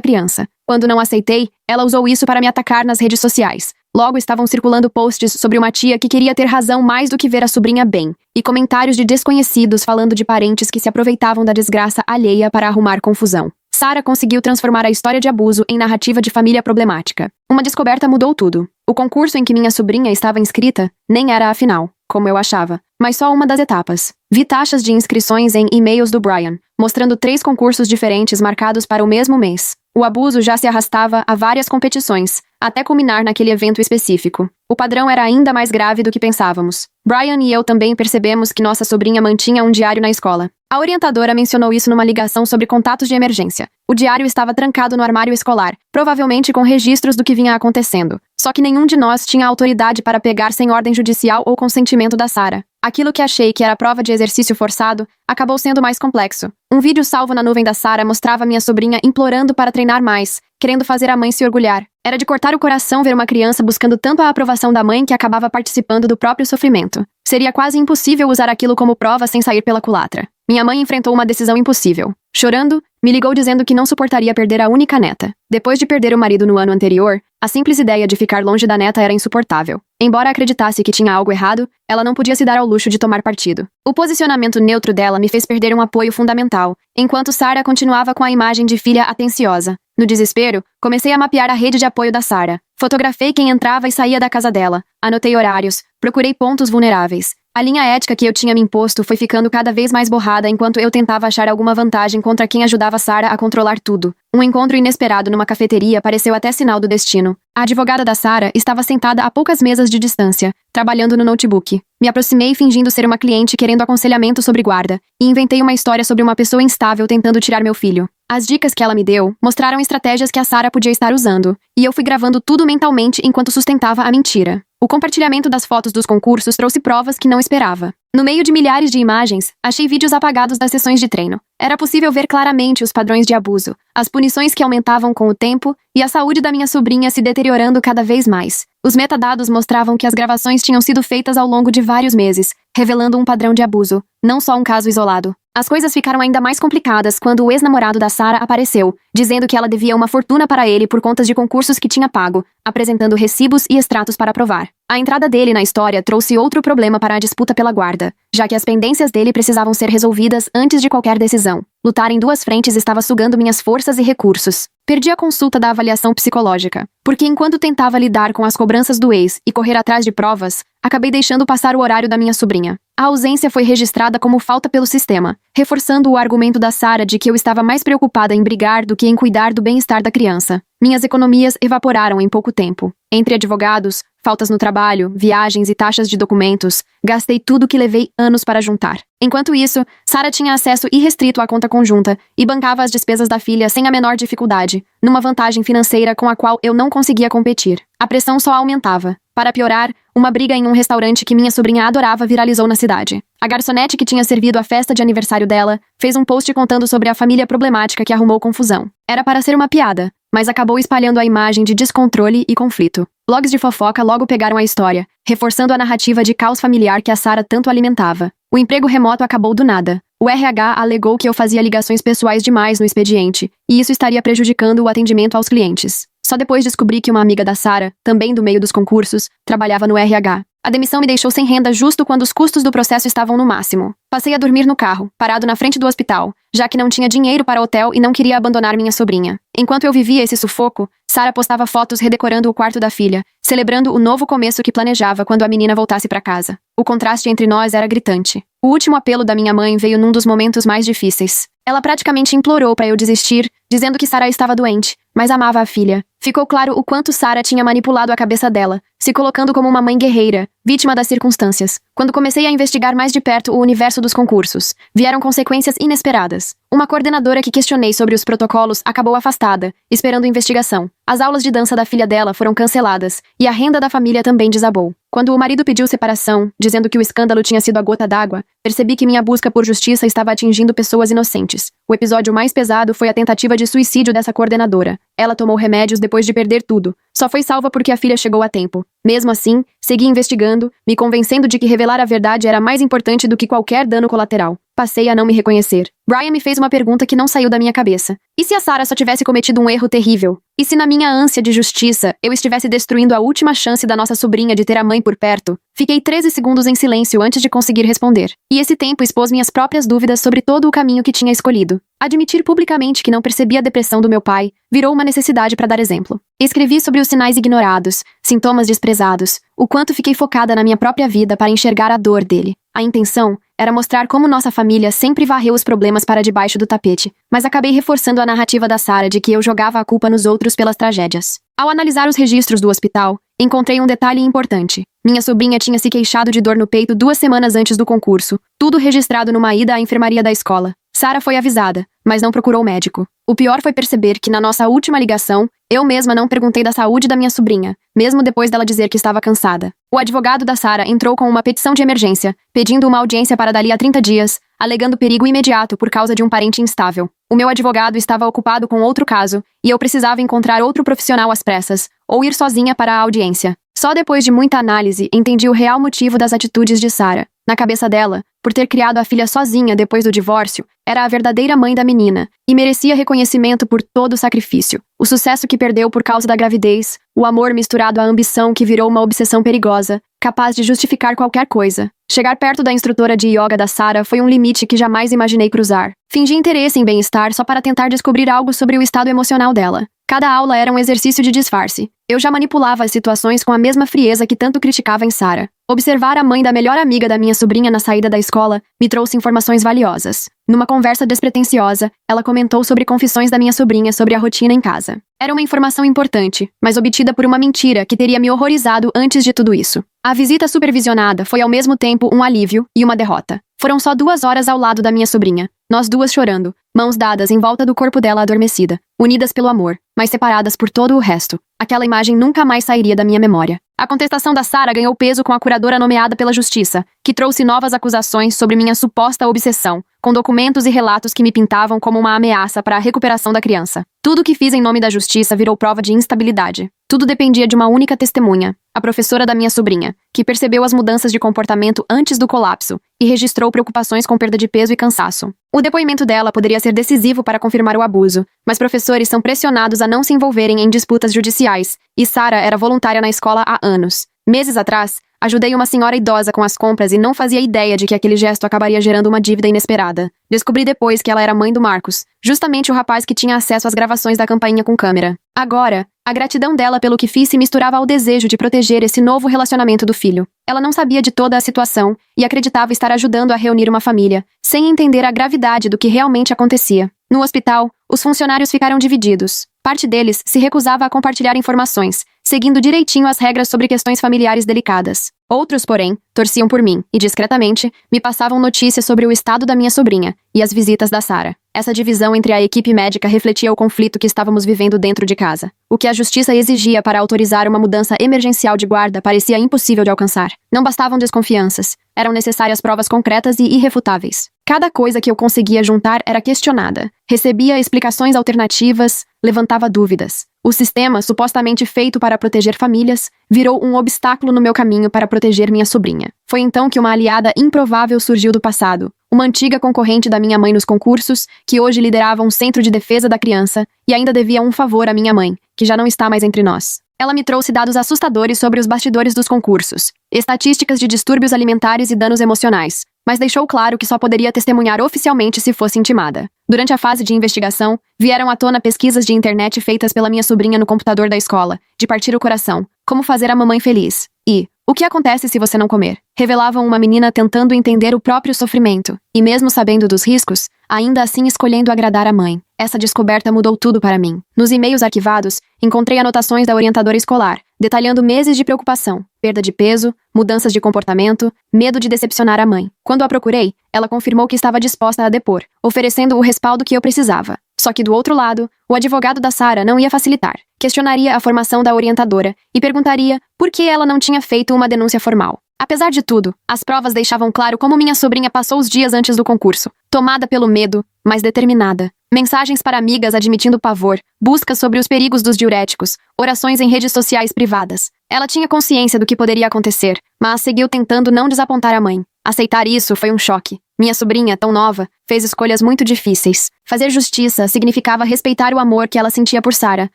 criança. Quando não aceitei, ela usou isso para me atacar nas redes sociais. Logo estavam circulando posts sobre uma tia que queria ter razão mais do que ver a sobrinha bem, e comentários de desconhecidos falando de parentes que se aproveitavam da desgraça alheia para arrumar confusão. Sarah conseguiu transformar a história de abuso em narrativa de família problemática. Uma descoberta mudou tudo. O concurso em que minha sobrinha estava inscrita nem era a final, como eu achava, mas só uma das etapas. Vi taxas de inscrições em e-mails do Brian, mostrando 3 concursos diferentes marcados para o mesmo mês. O abuso já se arrastava a várias competições, até culminar naquele evento específico. O padrão era ainda mais grave do que pensávamos. Brian e eu também percebemos que nossa sobrinha mantinha um diário na escola. A orientadora mencionou isso numa ligação sobre contatos de emergência. O diário estava trancado no armário escolar, provavelmente com registros do que vinha acontecendo. Só que nenhum de nós tinha autoridade para pegar sem ordem judicial ou consentimento da Sarah. Aquilo que achei que era prova de exercício forçado acabou sendo mais complexo. Um vídeo salvo na nuvem da Sarah mostrava minha sobrinha implorando para treinar mais, querendo fazer a mãe se orgulhar. Era de cortar o coração ver uma criança buscando tanto a aprovação da mãe que acabava participando do próprio sofrimento. Seria quase impossível usar aquilo como prova sem sair pela culatra. Minha mãe enfrentou uma decisão impossível. Chorando, me ligou dizendo que não suportaria perder a única neta. Depois de perder o marido no ano anterior, a simples ideia de ficar longe da neta era insuportável. Embora acreditasse que tinha algo errado, ela não podia se dar ao luxo de tomar partido. O posicionamento neutro dela me fez perder um apoio fundamental, enquanto Sarah continuava com a imagem de filha atenciosa. No desespero, comecei a mapear a rede de apoio da Sarah. Fotografei quem entrava e saía da casa dela, anotei horários, procurei pontos vulneráveis. A linha ética que eu tinha me imposto foi ficando cada vez mais borrada enquanto eu tentava achar alguma vantagem contra quem ajudava Sarah a controlar tudo. Um encontro inesperado numa cafeteria pareceu até sinal do destino. A advogada da Sarah estava sentada a poucas mesas de distância, trabalhando no notebook. Me aproximei fingindo ser uma cliente querendo aconselhamento sobre guarda, e inventei uma história sobre uma pessoa instável tentando tirar meu filho. As dicas que ela me deu mostraram estratégias que a Sarah podia estar usando, e eu fui gravando tudo mentalmente enquanto sustentava a mentira. O compartilhamento das fotos dos concursos trouxe provas que não esperava. No meio de milhares de imagens, achei vídeos apagados das sessões de treino. Era possível ver claramente os padrões de abuso, as punições que aumentavam com o tempo e a saúde da minha sobrinha se deteriorando cada vez mais. Os metadados mostravam que as gravações tinham sido feitas ao longo de vários meses, revelando um padrão de abuso, não só um caso isolado. As coisas ficaram ainda mais complicadas quando o ex-namorado da Sarah apareceu, dizendo que ela devia uma fortuna para ele por contas de concursos que tinha pago, apresentando recibos e extratos para provar. A entrada dele na história trouxe outro problema para a disputa pela guarda, já que as pendências dele precisavam ser resolvidas antes de qualquer decisão. Lutar em duas frentes estava sugando minhas forças e recursos. Perdi a consulta da avaliação psicológica, porque enquanto tentava lidar com as cobranças do ex e correr atrás de provas, acabei deixando passar o horário da minha sobrinha. A ausência foi registrada como falta pelo sistema, reforçando o argumento da Sarah de que eu estava mais preocupada em brigar do que em cuidar do bem-estar da criança. Minhas economias evaporaram em pouco tempo. Entre advogados, faltas no trabalho, viagens e taxas de documentos, gastei tudo que levei anos para juntar. Enquanto isso, Sarah tinha acesso irrestrito à conta conjunta e bancava as despesas da filha sem a menor dificuldade, numa vantagem financeira com a qual eu não conseguia competir. A pressão só aumentava. Para piorar, uma briga em um restaurante que minha sobrinha adorava viralizou na cidade. A garçonete que tinha servido a festa de aniversário dela fez um post contando sobre a família problemática que arrumou confusão. Era para ser uma piada, mas acabou espalhando a imagem de descontrole e conflito. Blogs de fofoca logo pegaram a história, reforçando a narrativa de caos familiar que a Sarah tanto alimentava. O emprego remoto acabou do nada. O RH alegou que eu fazia ligações pessoais demais no expediente, e isso estaria prejudicando o atendimento aos clientes. Só depois descobri que uma amiga da Sarah, também do meio dos concursos, trabalhava no RH. A demissão me deixou sem renda justo quando os custos do processo estavam no máximo. Passei a dormir no carro, parado na frente do hospital, já que não tinha dinheiro para hotel e não queria abandonar minha sobrinha. Enquanto eu vivia esse sufoco, Sarah postava fotos redecorando o quarto da filha, celebrando o novo começo que planejava quando a menina voltasse para casa. O contraste entre nós era gritante. O último apelo da minha mãe veio num dos momentos mais difíceis. Ela praticamente implorou para eu desistir, dizendo que Sarah estava doente, mas amava a filha. Ficou claro o quanto Sarah tinha manipulado a cabeça dela, se colocando como uma mãe guerreira, vítima das circunstâncias. Quando comecei a investigar mais de perto o universo dos concursos, vieram consequências inesperadas. Uma coordenadora que questionei sobre os protocolos acabou afastada, esperando investigação. As aulas de dança da filha dela foram canceladas, e a renda da família também desabou. Quando o marido pediu separação, dizendo que o escândalo tinha sido a gota d'água, percebi que minha busca por justiça estava atingindo pessoas inocentes. O episódio mais pesado foi a tentativa de suicídio dessa coordenadora. Ela tomou remédios depois de perder tudo. Só foi salva porque a filha chegou a tempo. Mesmo assim, segui investigando, me convencendo de que revelar a verdade era mais importante do que qualquer dano colateral. Passei a não me reconhecer. Brian me fez uma pergunta que não saiu da minha cabeça. E se a Sarah só tivesse cometido um erro terrível? E se na minha ânsia de justiça, eu estivesse destruindo a última chance da nossa sobrinha de ter a mãe por perto? Fiquei 13 segundos em silêncio antes de conseguir responder. E esse tempo expôs minhas próprias dúvidas sobre todo o caminho que tinha escolhido. Admitir publicamente que não percebia a depressão do meu pai virou uma necessidade para dar exemplo. Escrevi sobre os sinais ignorados, sintomas desprezados, o quanto fiquei focada na minha própria vida para enxergar a dor dele. A intenção era mostrar como nossa família sempre varreu os problemas para debaixo do tapete, mas acabei reforçando a narrativa da Sarah de que eu jogava a culpa nos outros pelas tragédias. Ao analisar os registros do hospital, encontrei um detalhe importante. Minha sobrinha tinha se queixado de dor no peito 2 semanas antes do concurso, tudo registrado numa ida à enfermaria da escola. Sarah foi avisada, mas não procurou médico. O pior foi perceber que na nossa última ligação, eu mesma não perguntei da saúde da minha sobrinha, mesmo depois dela dizer que estava cansada. O advogado da Sarah entrou com uma petição de emergência, pedindo uma audiência para dali a 30 dias, alegando perigo imediato por causa de um parente instável. O meu advogado estava ocupado com outro caso, e eu precisava encontrar outro profissional às pressas, ou ir sozinha para a audiência. Só depois de muita análise, entendi o real motivo das atitudes de Sarah. Na cabeça dela, por ter criado a filha sozinha depois do divórcio, era a verdadeira mãe da menina, e merecia reconhecimento por todo o sacrifício. O sucesso que perdeu por causa da gravidez, o amor misturado à ambição que virou uma obsessão perigosa, capaz de justificar qualquer coisa. Chegar perto da instrutora de yoga da Sarah foi um limite que jamais imaginei cruzar. Fingi interesse em bem-estar só para tentar descobrir algo sobre o estado emocional dela. Cada aula era um exercício de disfarce. Eu já manipulava as situações com a mesma frieza que tanto criticava em Sarah. Observar a mãe da melhor amiga da minha sobrinha na saída da escola me trouxe informações valiosas. Numa conversa despretensiosa, ela comentou sobre confissões da minha sobrinha sobre a rotina em casa. Era uma informação importante, mas obtida por uma mentira que teria me horrorizado antes de tudo isso. A visita supervisionada foi ao mesmo tempo um alívio e uma derrota. Foram só 2 horas ao lado da minha sobrinha, nós duas chorando, mãos dadas em volta do corpo dela adormecida, unidas pelo amor, mas separadas por todo o resto. Aquela imagem nunca mais sairia da minha memória. A contestação da Sarah ganhou peso com a curadora nomeada pela justiça, que trouxe novas acusações sobre minha suposta obsessão, com documentos e relatos que me pintavam como uma ameaça para a recuperação da criança. Tudo o que fiz em nome da justiça virou prova de instabilidade. Tudo dependia de uma única testemunha, a professora da minha sobrinha, que percebeu as mudanças de comportamento antes do colapso e registrou preocupações com perda de peso e cansaço. O depoimento dela poderia ser decisivo para confirmar o abuso, mas professores são pressionados a não se envolverem em disputas judiciais, e Sarah era voluntária na escola há anos. Meses atrás, ajudei uma senhora idosa com as compras e não fazia ideia de que aquele gesto acabaria gerando uma dívida inesperada. Descobri depois que ela era mãe do Marcos, justamente o rapaz que tinha acesso às gravações da campainha com câmera. Agora, a gratidão dela pelo que fiz se misturava ao desejo de proteger esse novo relacionamento do filho. Ela não sabia de toda a situação e acreditava estar ajudando a reunir uma família, sem entender a gravidade do que realmente acontecia. No hospital, os funcionários ficaram divididos. Parte deles se recusava a compartilhar informações, seguindo direitinho as regras sobre questões familiares delicadas. Outros, porém, torciam por mim e, discretamente, me passavam notícias sobre o estado da minha sobrinha e as visitas da Sarah. Essa divisão entre a equipe médica refletia o conflito que estávamos vivendo dentro de casa. O que a justiça exigia para autorizar uma mudança emergencial de guarda parecia impossível de alcançar. Não bastavam desconfianças. Eram necessárias provas concretas e irrefutáveis. Cada coisa que eu conseguia juntar era questionada. Recebia explicações alternativas, levantava dúvidas. O sistema, supostamente feito para proteger famílias, virou um obstáculo no meu caminho para proteger minha sobrinha. Foi então que uma aliada improvável surgiu do passado. Uma antiga concorrente da minha mãe nos concursos, que hoje liderava um centro de defesa da criança e ainda devia um favor à minha mãe, que já não está mais entre nós. Ela me trouxe dados assustadores sobre os bastidores dos concursos, estatísticas de distúrbios alimentares e danos emocionais, mas deixou claro que só poderia testemunhar oficialmente se fosse intimada. Durante a fase de investigação, vieram à tona pesquisas de internet feitas pela minha sobrinha no computador da escola, de partir o coração, como fazer a mamãe feliz, e o que acontece se você não comer? Revelavam uma menina tentando entender o próprio sofrimento, e mesmo sabendo dos riscos, ainda assim escolhendo agradar a mãe. Essa descoberta mudou tudo para mim. Nos e-mails arquivados, encontrei anotações da orientadora escolar, detalhando meses de preocupação, perda de peso, mudanças de comportamento, medo de decepcionar a mãe. Quando a procurei, ela confirmou que estava disposta a depor, oferecendo o respaldo que eu precisava. Só que do outro lado, o advogado da Sarah não ia facilitar. Questionaria a formação da orientadora e perguntaria por que ela não tinha feito uma denúncia formal. Apesar de tudo, as provas deixavam claro como minha sobrinha passou os dias antes do concurso, tomada pelo medo, mas determinada. Mensagens para amigas admitindo pavor, buscas sobre os perigos dos diuréticos, orações em redes sociais privadas. Ela tinha consciência do que poderia acontecer, mas seguiu tentando não desapontar a mãe. Aceitar isso foi um choque. Minha sobrinha, tão nova, fez escolhas muito difíceis. Fazer justiça significava respeitar o amor que ela sentia por Sarah,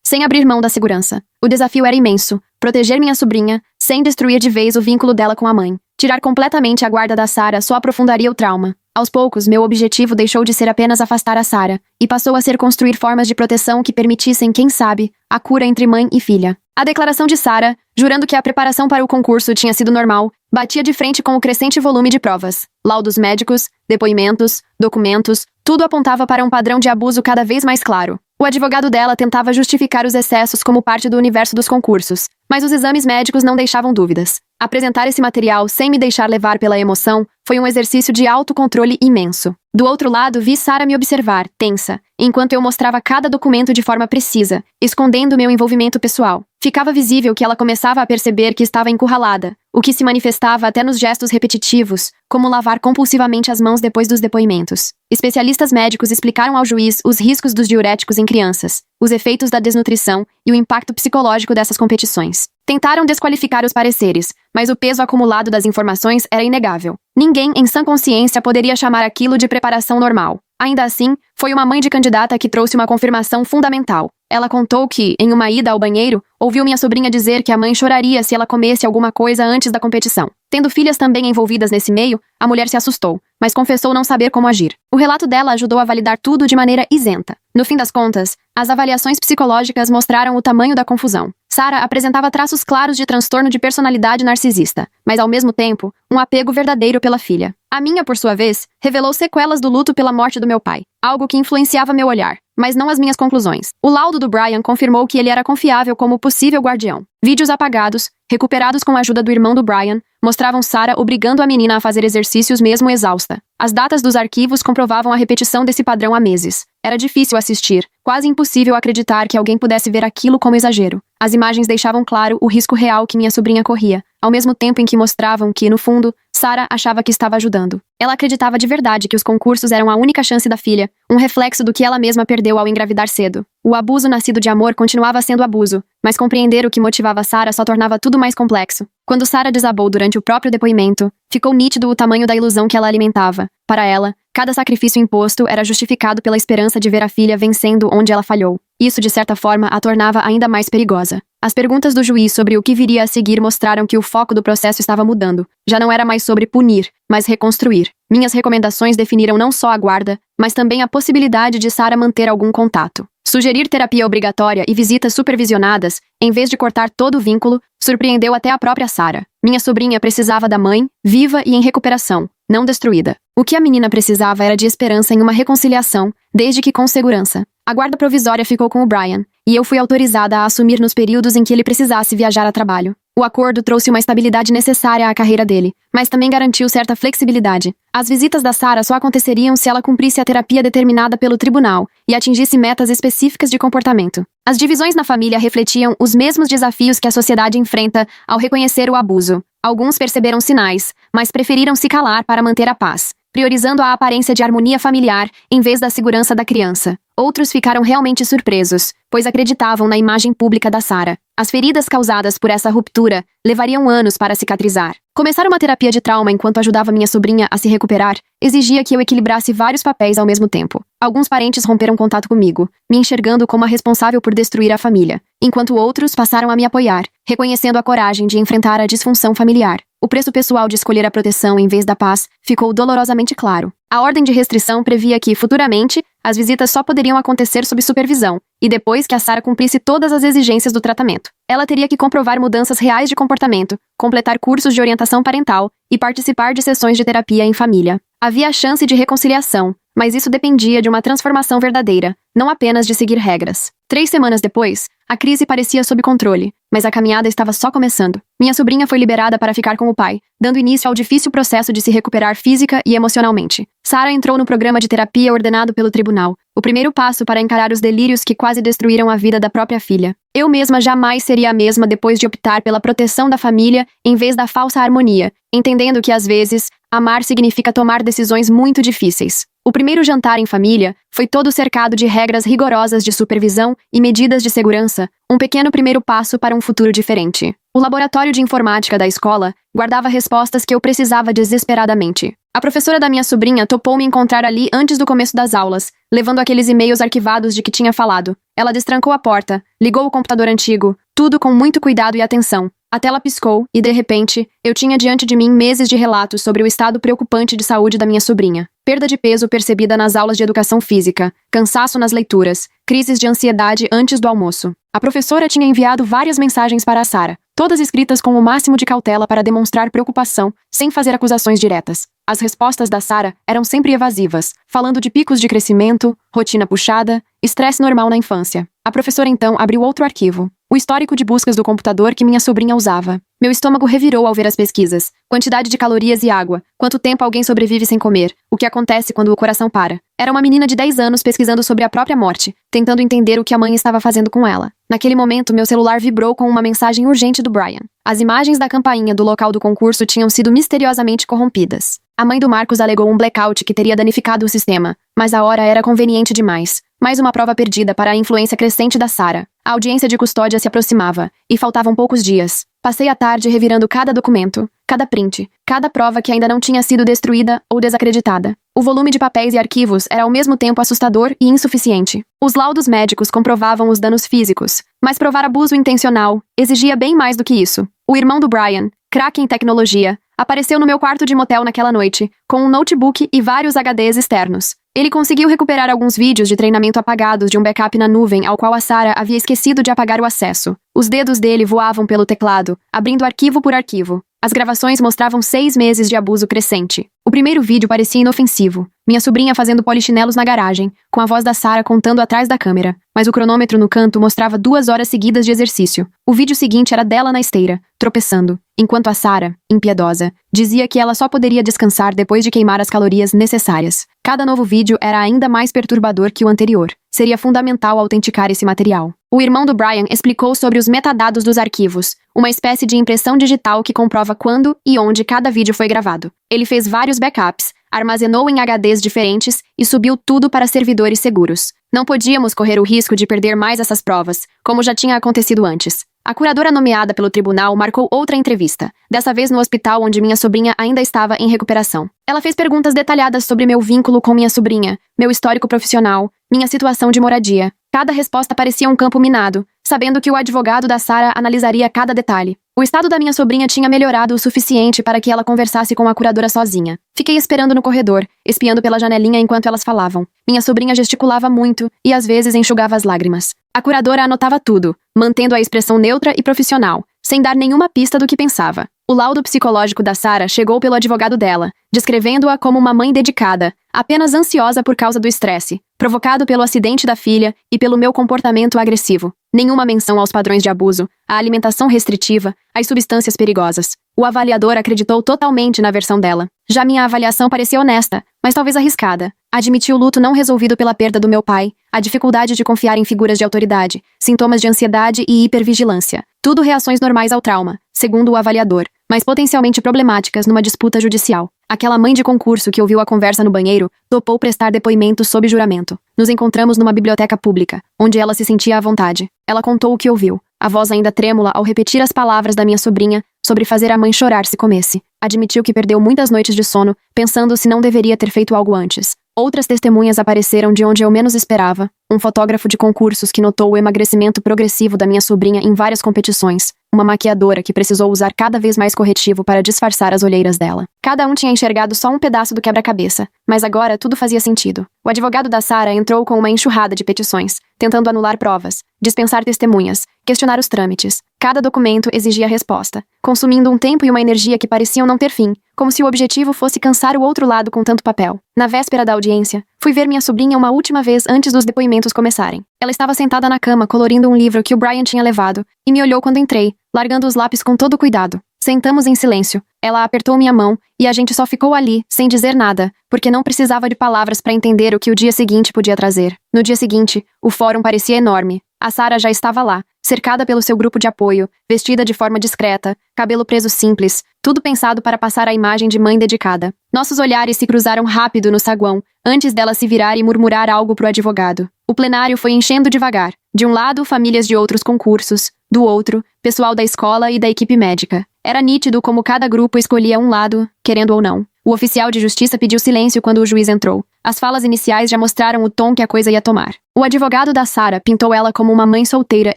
sem abrir mão da segurança. O desafio era imenso. Proteger minha sobrinha, sem destruir de vez o vínculo dela com a mãe. Tirar completamente a guarda da Sarah só aprofundaria o trauma. Aos poucos, meu objetivo deixou de ser apenas afastar a Sarah, e passou a ser construir formas de proteção que permitissem, quem sabe, a cura entre mãe e filha. A declaração de Sarah, jurando que a preparação para o concurso tinha sido normal, batia de frente com o crescente volume de provas. Laudos médicos, depoimentos, documentos, tudo apontava para um padrão de abuso cada vez mais claro. O advogado dela tentava justificar os excessos como parte do universo dos concursos, mas os exames médicos não deixavam dúvidas. Apresentar esse material sem me deixar levar pela emoção foi um exercício de autocontrole imenso. Do outro lado, vi Sarah me observar, tensa, enquanto eu mostrava cada documento de forma precisa, escondendo meu envolvimento pessoal. Ficava visível que ela começava a perceber que estava encurralada, o que se manifestava até nos gestos repetitivos, como lavar compulsivamente as mãos depois dos depoimentos. Especialistas médicos explicaram ao juiz os riscos dos diuréticos em crianças, os efeitos da desnutrição e o impacto psicológico dessas competições. Tentaram desqualificar os pareceres, mas o peso acumulado das informações era inegável. Ninguém, em sã consciência, poderia chamar aquilo de preparação normal. Ainda assim, foi uma mãe de candidata que trouxe uma confirmação fundamental. Ela contou que, em uma ida ao banheiro, ouviu minha sobrinha dizer que a mãe choraria se ela comesse alguma coisa antes da competição. Tendo filhas também envolvidas nesse meio, a mulher se assustou, mas confessou não saber como agir. O relato dela ajudou a validar tudo de maneira isenta. No fim das contas, as avaliações psicológicas mostraram o tamanho da confusão. Sarah apresentava traços claros de transtorno de personalidade narcisista, mas ao mesmo tempo, um apego verdadeiro pela filha. A minha, por sua vez, revelou sequelas do luto pela morte do meu pai, algo que influenciava meu olhar, mas não as minhas conclusões. O laudo do Brian confirmou que ele era confiável como possível guardião. Vídeos apagados, recuperados com a ajuda do irmão do Brian, mostravam Sarah obrigando a menina a fazer exercícios mesmo exausta. As datas dos arquivos comprovavam a repetição desse padrão há meses. Era difícil assistir, quase impossível acreditar que alguém pudesse ver aquilo como exagero. As imagens deixavam claro o risco real que minha sobrinha corria, ao mesmo tempo em que mostravam que, no fundo, Sarah achava que estava ajudando. Ela acreditava de verdade que os concursos eram a única chance da filha, um reflexo do que ela mesma perdeu ao engravidar cedo. O abuso nascido de amor continuava sendo abuso, mas compreender o que motivava Sarah só tornava tudo mais complexo. Quando Sarah desabou durante o próprio depoimento, ficou nítido o tamanho da ilusão que ela alimentava. Para ela, cada sacrifício imposto era justificado pela esperança de ver a filha vencendo onde ela falhou. Isso, de certa forma, a tornava ainda mais perigosa. As perguntas do juiz sobre o que viria a seguir mostraram que o foco do processo estava mudando. Já não era mais sobre punir, mas reconstruir. Minhas recomendações definiram não só a guarda, mas também a possibilidade de Sarah manter algum contato. Sugerir terapia obrigatória e visitas supervisionadas, em vez de cortar todo o vínculo, surpreendeu até a própria Sarah. Minha sobrinha precisava da mãe, viva e em recuperação, não destruída. O que a menina precisava era de esperança em uma reconciliação, desde que com segurança. A guarda provisória ficou com o Brian, e eu fui autorizada a assumir nos períodos em que ele precisasse viajar a trabalho. O acordo trouxe uma estabilidade necessária à carreira dele, mas também garantiu certa flexibilidade. As visitas da Sarah só aconteceriam se ela cumprisse a terapia determinada pelo tribunal e atingisse metas específicas de comportamento. As divisões na família refletiam os mesmos desafios que a sociedade enfrenta ao reconhecer o abuso. Alguns perceberam sinais, mas preferiram se calar para manter a paz, priorizando a aparência de harmonia familiar em vez da segurança da criança. Outros ficaram realmente surpresos, pois acreditavam na imagem pública da Sarah. As feridas causadas por essa ruptura levariam anos para cicatrizar. Começar uma terapia de trauma enquanto ajudava minha sobrinha a se recuperar exigia que eu equilibrasse vários papéis ao mesmo tempo. Alguns parentes romperam contato comigo, me enxergando como a responsável por destruir a família, enquanto outros passaram a me apoiar, reconhecendo a coragem de enfrentar a disfunção familiar. O preço pessoal de escolher a proteção em vez da paz ficou dolorosamente claro. A ordem de restrição previa que, futuramente, as visitas só poderiam acontecer sob supervisão, e depois que a Sarah cumprisse todas as exigências do tratamento. Ela teria que comprovar mudanças reais de comportamento, completar cursos de orientação parental e participar de sessões de terapia em família. Havia a chance de reconciliação, mas isso dependia de uma transformação verdadeira, não apenas de seguir regras. 3 semanas depois, a crise parecia sob controle, mas a caminhada estava só começando. Minha sobrinha foi liberada para ficar com o pai, dando início ao difícil processo de se recuperar física e emocionalmente. Sarah entrou no programa de terapia ordenado pelo tribunal, o primeiro passo para encarar os delírios que quase destruíram a vida da própria filha. Eu mesma jamais seria a mesma depois de optar pela proteção da família em vez da falsa harmonia, entendendo que, às vezes, amar significa tomar decisões muito difíceis. O primeiro jantar em família foi todo cercado de regras rigorosas de supervisão e medidas de segurança, um pequeno primeiro passo para um futuro diferente. O laboratório de informática da escola guardava respostas que eu precisava desesperadamente. A professora da minha sobrinha topou me encontrar ali antes do começo das aulas, levando aqueles e-mails arquivados de que tinha falado. Ela destrancou a porta, ligou o computador antigo, tudo com muito cuidado e atenção. A tela piscou e, de repente, eu tinha diante de mim meses de relatos sobre o estado preocupante de saúde da minha sobrinha. Perda de peso percebida nas aulas de educação física, cansaço nas leituras, crises de ansiedade antes do almoço. A professora tinha enviado várias mensagens para a Sarah, todas escritas com o máximo de cautela para demonstrar preocupação, sem fazer acusações diretas. As respostas da Sarah eram sempre evasivas, falando de picos de crescimento, rotina puxada, estresse normal na infância. A professora então abriu outro arquivo, o histórico de buscas do computador que minha sobrinha usava. Meu estômago revirou ao ver as pesquisas. Quantidade de calorias e água. Quanto tempo alguém sobrevive sem comer. O que acontece quando o coração para. Era uma menina de 10 anos pesquisando sobre a própria morte, tentando entender o que a mãe estava fazendo com ela. Naquele momento, meu celular vibrou com uma mensagem urgente do Brian. As imagens da campainha do local do concurso tinham sido misteriosamente corrompidas. A mãe do Marcos alegou um blackout que teria danificado o sistema, mas a hora era conveniente demais. Mais uma prova perdida para a influência crescente da Sarah. A audiência de custódia se aproximava, e faltavam poucos dias. Passei a tarde revirando cada documento, cada print, cada prova que ainda não tinha sido destruída ou desacreditada. O volume de papéis e arquivos era ao mesmo tempo assustador e insuficiente. Os laudos médicos comprovavam os danos físicos, mas provar abuso intencional exigia bem mais do que isso. O irmão do Brian, craque em tecnologia, apareceu no meu quarto de motel naquela noite, com um notebook e vários HDs externos. Ele conseguiu recuperar alguns vídeos de treinamento apagados de um backup na nuvem ao qual a Sarah havia esquecido de apagar o acesso. Os dedos dele voavam pelo teclado, abrindo arquivo por arquivo. As gravações mostravam 6 meses de abuso crescente. O primeiro vídeo parecia inofensivo. Minha sobrinha fazendo polichinelos na garagem, com a voz da Sarah contando atrás da câmera. Mas o cronômetro no canto mostrava 2 horas seguidas de exercício. O vídeo seguinte era dela na esteira, tropeçando, enquanto a Sarah, impiedosa, dizia que ela só poderia descansar depois de queimar as calorias necessárias. Cada novo vídeo era ainda mais perturbador que o anterior. Seria fundamental autenticar esse material. O irmão do Brian explicou sobre os metadados dos arquivos, uma espécie de impressão digital que comprova quando e onde cada vídeo foi gravado. Ele fez vários backups, armazenou em HDs diferentes e subiu tudo para servidores seguros. Não podíamos correr o risco de perder mais essas provas, como já tinha acontecido antes. A curadora nomeada pelo tribunal marcou outra entrevista, dessa vez no hospital onde minha sobrinha ainda estava em recuperação. Ela fez perguntas detalhadas sobre meu vínculo com minha sobrinha, meu histórico profissional, minha situação de moradia. Cada resposta parecia um campo minado, sabendo que o advogado da Sarah analisaria cada detalhe. O estado da minha sobrinha tinha melhorado o suficiente para que ela conversasse com a curadora sozinha. Fiquei esperando no corredor, espiando pela janelinha enquanto elas falavam. Minha sobrinha gesticulava muito e às vezes enxugava as lágrimas. A curadora anotava tudo, mantendo a expressão neutra e profissional, sem dar nenhuma pista do que pensava. O laudo psicológico da Sarah chegou pelo advogado dela, descrevendo-a como uma mãe dedicada, apenas ansiosa por causa do estresse, provocado pelo acidente da filha e pelo meu comportamento agressivo. Nenhuma menção aos padrões de abuso, à alimentação restritiva, às substâncias perigosas. O avaliador acreditou totalmente na versão dela. Já minha avaliação parecia honesta, mas talvez arriscada. Admiti o luto não resolvido pela perda do meu pai, a dificuldade de confiar em figuras de autoridade, sintomas de ansiedade e hipervigilância. Tudo reações normais ao trauma, segundo o avaliador, mas potencialmente problemáticas numa disputa judicial. Aquela mãe de concurso que ouviu a conversa no banheiro topou prestar depoimento sob juramento. Nos encontramos numa biblioteca pública, onde ela se sentia à vontade. Ela contou o que ouviu, a voz ainda trêmula ao repetir as palavras da minha sobrinha sobre fazer a mãe chorar se comesse. Admitiu que perdeu muitas noites de sono, pensando se não deveria ter feito algo antes. Outras testemunhas apareceram de onde eu menos esperava. Um fotógrafo de concursos que notou o emagrecimento progressivo da minha sobrinha em várias competições. Uma maquiadora que precisou usar cada vez mais corretivo para disfarçar as olheiras dela. Cada um tinha enxergado só um pedaço do quebra-cabeça, mas agora tudo fazia sentido. O advogado da Sarah entrou com uma enxurrada de petições, tentando anular provas, dispensar testemunhas, questionar os trâmites. Cada documento exigia resposta, consumindo um tempo e uma energia que pareciam não ter fim, como se o objetivo fosse cansar o outro lado com tanto papel. Na véspera da audiência, fui ver minha sobrinha uma última vez antes dos depoimentos começarem. Ela estava sentada na cama colorindo um livro que o Brian tinha levado, e me olhou quando entrei, largando os lápis com todo cuidado. Sentamos em silêncio. Ela apertou minha mão, e a gente só ficou ali, sem dizer nada, porque não precisava de palavras para entender o que o dia seguinte podia trazer. No dia seguinte, o fórum parecia enorme. A Sarah já estava lá, cercada pelo seu grupo de apoio, vestida de forma discreta, cabelo preso simples, tudo pensado para passar a imagem de mãe dedicada. Nossos olhares se cruzaram rápido no saguão, antes dela se virar e murmurar algo pro advogado. O plenário foi enchendo devagar. De um lado, famílias de outros concursos, do outro, pessoal da escola e da equipe médica. Era nítido como cada grupo escolhia um lado, querendo ou não. O oficial de justiça pediu silêncio quando o juiz entrou. As falas iniciais já mostraram o tom que a coisa ia tomar. O advogado da Sarah pintou ela como uma mãe solteira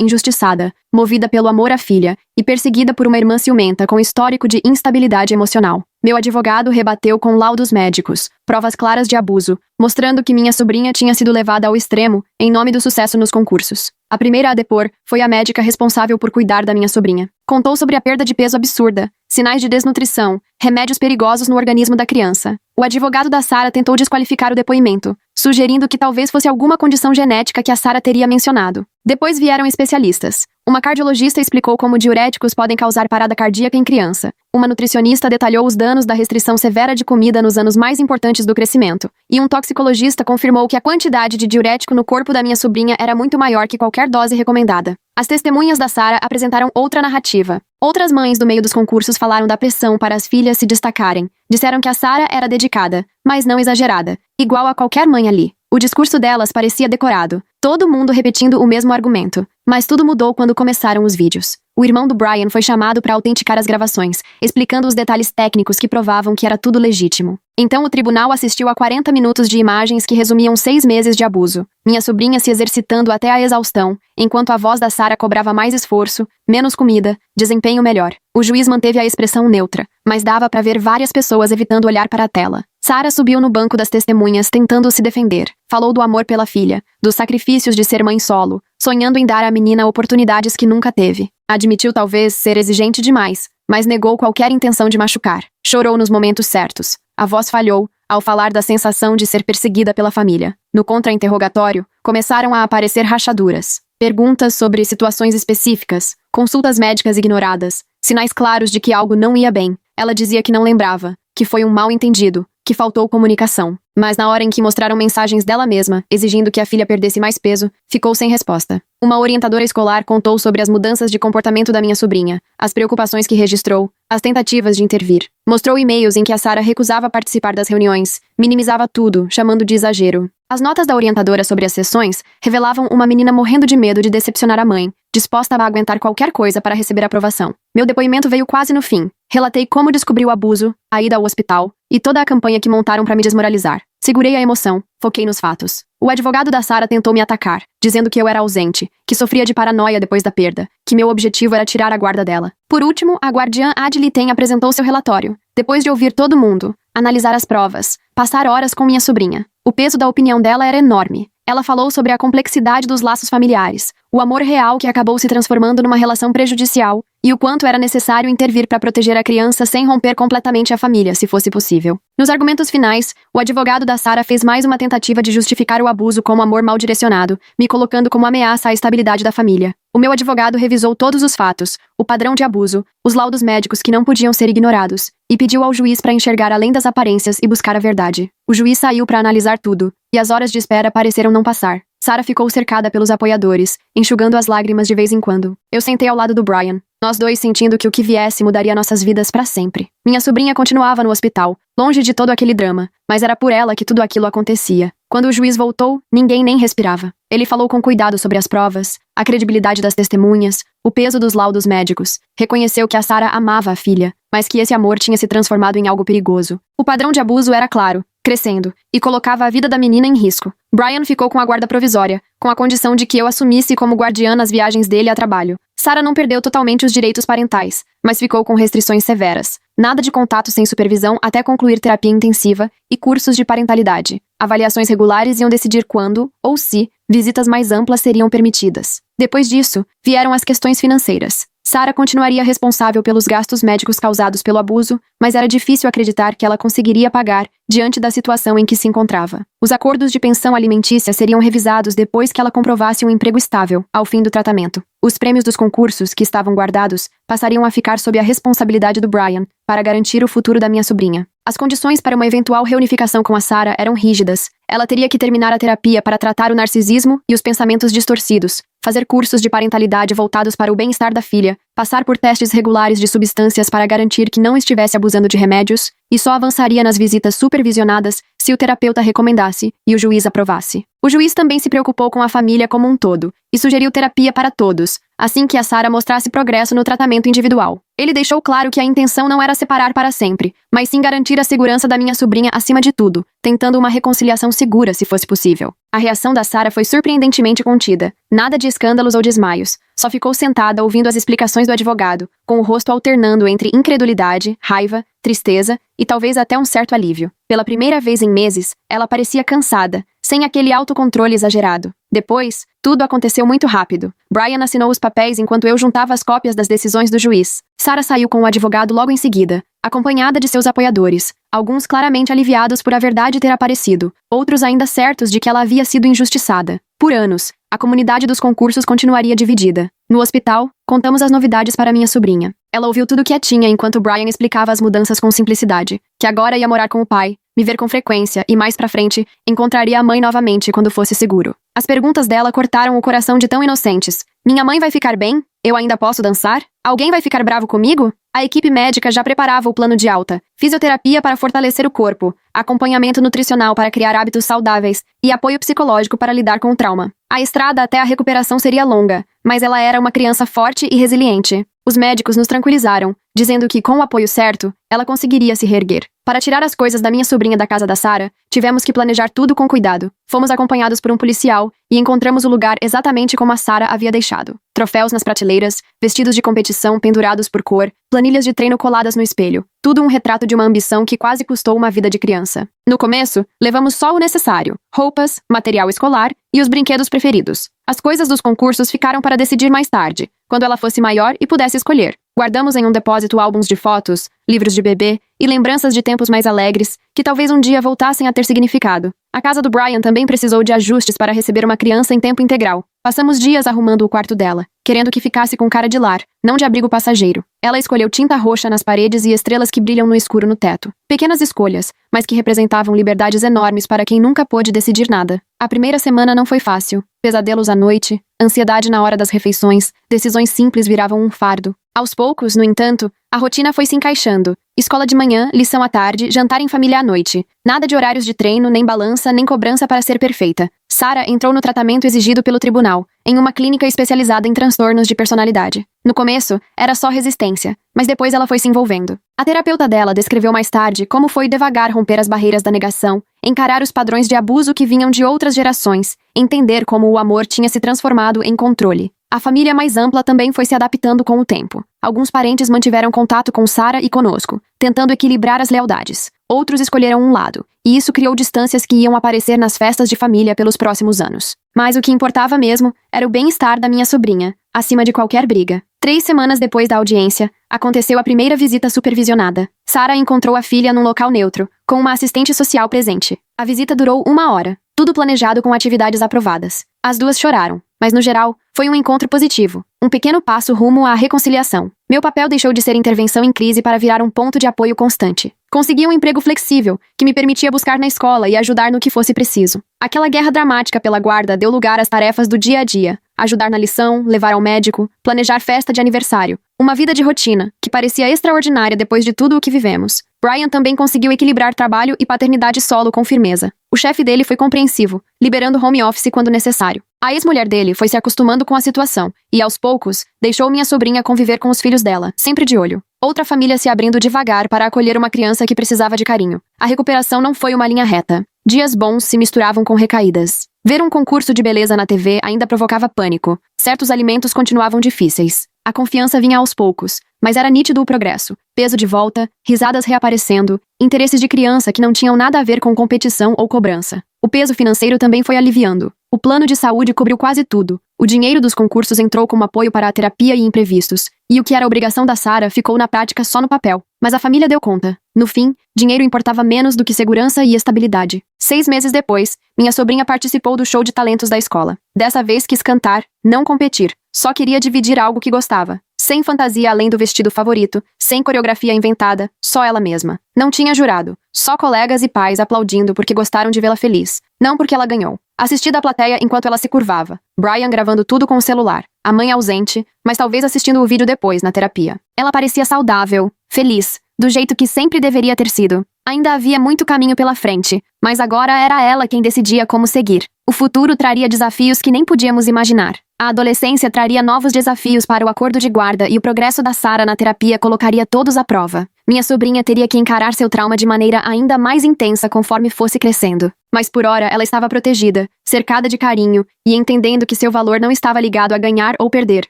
injustiçada, movida pelo amor à filha, e perseguida por uma irmã ciumenta com histórico de instabilidade emocional. Meu advogado rebateu com laudos médicos, provas claras de abuso, mostrando que minha sobrinha tinha sido levada ao extremo em nome do sucesso nos concursos. A primeira a depor foi a médica responsável por cuidar da minha sobrinha. Contou sobre a perda de peso absurda, sinais de desnutrição, remédios perigosos no organismo da criança. O advogado da Sarah tentou desqualificar o depoimento, sugerindo que talvez fosse alguma condição genética que a Sarah teria mencionado. Depois vieram especialistas. Uma cardiologista explicou como diuréticos podem causar parada cardíaca em criança. Uma nutricionista detalhou os danos da restrição severa de comida nos anos mais importantes do crescimento. E um toxicologista confirmou que a quantidade de diurético no corpo da minha sobrinha era muito maior que qualquer dose recomendada. As testemunhas da Sarah apresentaram outra narrativa. Outras mães do meio dos concursos falaram da pressão para as filhas se destacarem. Disseram que a Sarah era dedicada, mas não exagerada, igual a qualquer mãe ali. O discurso delas parecia decorado, todo mundo repetindo o mesmo argumento. Mas tudo mudou quando começaram os vídeos. O irmão do Brian foi chamado para autenticar as gravações, explicando os detalhes técnicos que provavam que era tudo legítimo. Então o tribunal assistiu a 40 minutos de imagens que resumiam 6 meses de abuso. Minha sobrinha se exercitando até a exaustão, enquanto a voz da Sarah cobrava mais esforço, menos comida, desempenho melhor. O juiz manteve a expressão neutra, mas dava para ver várias pessoas evitando olhar para a tela. Sarah subiu no banco das testemunhas tentando se defender. Falou do amor pela filha, dos sacrifícios de ser mãe solo, sonhando em dar à menina oportunidades que nunca teve. Admitiu talvez ser exigente demais, mas negou qualquer intenção de machucar. Chorou nos momentos certos. A voz falhou ao falar da sensação de ser perseguida pela família. No contra-interrogatório, começaram a aparecer rachaduras. Perguntas sobre situações específicas, consultas médicas ignoradas, sinais claros de que algo não ia bem. Ela dizia que não lembrava, que foi um mal-entendido, que faltou comunicação. Mas na hora em que mostraram mensagens dela mesma, exigindo que a filha perdesse mais peso, ficou sem resposta. Uma orientadora escolar contou sobre as mudanças de comportamento da minha sobrinha, as preocupações que registrou, as tentativas de intervir. Mostrou e-mails em que a Sarah recusava participar das reuniões, minimizava tudo, chamando de exagero. As notas da orientadora sobre as sessões revelavam uma menina morrendo de medo de decepcionar a mãe, disposta a aguentar qualquer coisa para receber aprovação. Meu depoimento veio quase no fim. Relatei como descobri o abuso, a ida ao hospital e toda a campanha que montaram para me desmoralizar. Segurei a emoção, foquei nos fatos. O advogado da Sarah tentou me atacar, dizendo que eu era ausente, que sofria de paranoia depois da perda, que meu objetivo era tirar a guarda dela. Por último, a guardiã Adli Ten apresentou seu relatório. Depois de ouvir todo mundo, analisar as provas, passar horas com minha sobrinha. O peso da opinião dela era enorme. Ela falou sobre a complexidade dos laços familiares, o amor real que acabou se transformando numa relação prejudicial, e o quanto era necessário intervir para proteger a criança sem romper completamente a família, se fosse possível. Nos argumentos finais, o advogado da Sarah fez mais uma tentativa de justificar o abuso como amor mal direcionado, me colocando como ameaça à estabilidade da família. O meu advogado revisou todos os fatos, o padrão de abuso, os laudos médicos que não podiam ser ignorados, e pediu ao juiz para enxergar além das aparências e buscar a verdade. O juiz saiu para analisar tudo, e as horas de espera pareceram não passar. Sarah ficou cercada pelos apoiadores, enxugando as lágrimas de vez em quando. Eu sentei ao lado do Brian, nós dois sentindo que o que viesse mudaria nossas vidas para sempre. Minha sobrinha continuava no hospital, longe de todo aquele drama, mas era por ela que tudo aquilo acontecia. Quando o juiz voltou, ninguém nem respirava. Ele falou com cuidado sobre as provas, a credibilidade das testemunhas, o peso dos laudos médicos. Reconheceu que a Sarah amava a filha, mas que esse amor tinha se transformado em algo perigoso. O padrão de abuso era claro, crescendo, e colocava a vida da menina em risco. Brian ficou com a guarda provisória, com a condição de que eu assumisse como guardiã nas viagens dele a trabalho. Sarah não perdeu totalmente os direitos parentais, mas ficou com restrições severas. Nada de contato sem supervisão até concluir terapia intensiva e cursos de parentalidade. Avaliações regulares iam decidir quando, ou se, visitas mais amplas seriam permitidas. Depois disso, vieram as questões financeiras. Sarah continuaria responsável pelos gastos médicos causados pelo abuso, mas era difícil acreditar que ela conseguiria pagar diante da situação em que se encontrava. Os acordos de pensão alimentícia seriam revisados depois que ela comprovasse um emprego estável, ao fim do tratamento. Os prêmios dos concursos, que estavam guardados, passariam a ficar sob a responsabilidade do Brian, para garantir o futuro da minha sobrinha. As condições para uma eventual reunificação com a Sarah eram rígidas. Ela teria que terminar a terapia para tratar o narcisismo e os pensamentos distorcidos, fazer cursos de parentalidade voltados para o bem-estar da filha, passar por testes regulares de substâncias para garantir que não estivesse abusando de remédios, e só avançaria nas visitas supervisionadas se o terapeuta recomendasse e o juiz aprovasse. O juiz também se preocupou com a família como um todo, e sugeriu terapia para todos, assim que a Sarah mostrasse progresso no tratamento individual. Ele deixou claro que a intenção não era separar para sempre, mas sim garantir a segurança da minha sobrinha acima de tudo, tentando uma reconciliação segura se fosse possível. A reação da Sarah foi surpreendentemente contida. Nada de escândalos ou desmaios. Só ficou sentada ouvindo as explicações do advogado, com o rosto alternando entre incredulidade, raiva, tristeza e talvez até um certo alívio. Pela primeira vez em meses, ela parecia cansada, sem aquele autocontrole exagerado. Depois, tudo aconteceu muito rápido. Brian assinou os papéis enquanto eu juntava as cópias das decisões do juiz. Sarah saiu com o advogado logo em seguida, acompanhada de seus apoiadores, alguns claramente aliviados por a verdade ter aparecido, outros ainda certos de que ela havia sido injustiçada. Por anos, a comunidade dos concursos continuaria dividida. No hospital, contamos as novidades para minha sobrinha. Ela ouviu tudo quietinha enquanto Brian explicava as mudanças com simplicidade, que agora ia morar com o pai, me ver com frequência e, mais pra frente, encontraria a mãe novamente quando fosse seguro. As perguntas dela cortaram o coração de tão inocentes. Minha mãe vai ficar bem? Eu ainda posso dançar? Alguém vai ficar bravo comigo? A equipe médica já preparava o plano de alta, fisioterapia para fortalecer o corpo, acompanhamento nutricional para criar hábitos saudáveis e apoio psicológico para lidar com o trauma. A estrada até a recuperação seria longa, mas ela era uma criança forte e resiliente. Os médicos nos tranquilizaram, dizendo que, com o apoio certo, ela conseguiria se reerguer. Para tirar as coisas da minha sobrinha da casa da Sarah, tivemos que planejar tudo com cuidado. Fomos acompanhados por um policial e encontramos o lugar exatamente como a Sarah havia deixado. Troféus nas prateleiras, vestidos de competição pendurados por cor, planilhas de treino coladas no espelho. Tudo um retrato de uma ambição que quase custou uma vida de criança. No começo, levamos só o necessário: roupas, material escolar e os brinquedos preferidos. As coisas dos concursos ficaram para decidir mais tarde, quando ela fosse maior e pudesse escolher. Guardamos em um depósito álbuns de fotos, livros de bebê e lembranças de tempos mais alegres, que talvez um dia voltassem a ter significado. A casa do Brian também precisou de ajustes para receber uma criança em tempo integral. Passamos dias arrumando o quarto dela, querendo que ficasse com cara de lar, não de abrigo passageiro. Ela escolheu tinta roxa nas paredes e estrelas que brilham no escuro no teto. Pequenas escolhas, mas que representavam liberdades enormes para quem nunca pôde decidir nada. A primeira semana não foi fácil. Pesadelos à noite, ansiedade na hora das refeições, decisões simples viravam um fardo. Aos poucos, no entanto, a rotina foi se encaixando. Escola de manhã, lição à tarde, jantar em família à noite. Nada de horários de treino, nem balança, nem cobrança para ser perfeita. Sarah entrou no tratamento exigido pelo tribunal, em uma clínica especializada em transtornos de personalidade. No começo, era só resistência, mas depois ela foi se envolvendo. A terapeuta dela descreveu mais tarde como foi devagar romper as barreiras da negação, encarar os padrões de abuso que vinham de outras gerações, entender como o amor tinha se transformado em controle. A família mais ampla também foi se adaptando com o tempo. Alguns parentes mantiveram contato com Sarah e conosco, tentando equilibrar as lealdades. Outros escolheram um lado, e isso criou distâncias que iam aparecer nas festas de família pelos próximos anos. Mas o que importava mesmo era o bem-estar da minha sobrinha, acima de qualquer briga. 3 semanas depois da audiência, aconteceu a primeira visita supervisionada. Sarah encontrou a filha num local neutro, com uma assistente social presente. A visita durou 1 hora, tudo planejado com atividades aprovadas. As duas choraram, mas no geral, foi um encontro positivo, um pequeno passo rumo à reconciliação. Meu papel deixou de ser intervenção em crise para virar um ponto de apoio constante. Consegui um emprego flexível, que me permitia buscar na escola e ajudar no que fosse preciso. Aquela guerra dramática pela guarda deu lugar às tarefas do dia a dia. Ajudar na lição, levar ao médico, planejar festa de aniversário. Uma vida de rotina, que parecia extraordinária depois de tudo o que vivemos. Brian também conseguiu equilibrar trabalho e paternidade solo com firmeza. O chefe dele foi compreensivo, liberando home office quando necessário. A ex-mulher dele foi se acostumando com a situação, e aos poucos, deixou minha sobrinha conviver com os filhos dela, sempre de olho. Outra família se abrindo devagar para acolher uma criança que precisava de carinho. A recuperação não foi uma linha reta. Dias bons se misturavam com recaídas. Ver um concurso de beleza na TV ainda provocava pânico. Certos alimentos continuavam difíceis. A confiança vinha aos poucos, mas era nítido o progresso. Peso de volta, risadas reaparecendo, interesses de criança que não tinham nada a ver com competição ou cobrança. O peso financeiro também foi aliviando. O plano de saúde cobriu quase tudo. O dinheiro dos concursos entrou como apoio para a terapia e imprevistos. E o que era obrigação da Sarah ficou na prática só no papel. Mas a família deu conta. No fim, dinheiro importava menos do que segurança e estabilidade. 6 meses depois, minha sobrinha participou do show de talentos da escola. Dessa vez quis cantar, não competir. Só queria dividir algo que gostava. Sem fantasia além do vestido favorito, sem coreografia inventada, só ela mesma. Não tinha jurado, só colegas e pais aplaudindo porque gostaram de vê-la feliz, não porque ela ganhou. Assisti da plateia enquanto ela se curvava, Brian gravando tudo com o celular, a mãe ausente, mas talvez assistindo o vídeo depois, na terapia. Ela parecia saudável, feliz, do jeito que sempre deveria ter sido. Ainda havia muito caminho pela frente, mas agora era ela quem decidia como seguir. O futuro traria desafios que nem podíamos imaginar. A adolescência traria novos desafios para o acordo de guarda e o progresso da Sarah na terapia colocaria todos à prova. Minha sobrinha teria que encarar seu trauma de maneira ainda mais intensa conforme fosse crescendo. Mas por ora ela estava protegida, cercada de carinho e entendendo que seu valor não estava ligado a ganhar ou perder.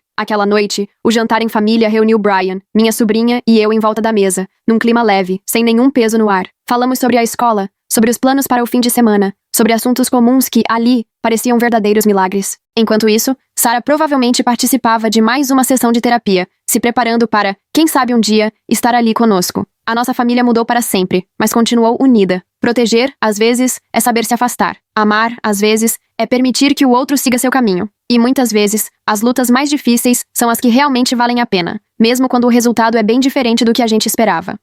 Aquela noite, o jantar em família reuniu Brian, minha sobrinha e eu em volta da mesa, num clima leve, sem nenhum peso no ar. Falamos sobre a escola, sobre os planos para o fim de semana, sobre assuntos comuns que, ali, pareciam verdadeiros milagres. Enquanto isso, Sarah provavelmente participava de mais uma sessão de terapia, se preparando para, quem sabe um dia, estar ali conosco. A nossa família mudou para sempre, mas continuou unida. Proteger, às vezes, é saber se afastar. Amar, às vezes, é permitir que o outro siga seu caminho. E muitas vezes, as lutas mais difíceis são as que realmente valem a pena, mesmo quando o resultado é bem diferente do que a gente esperava.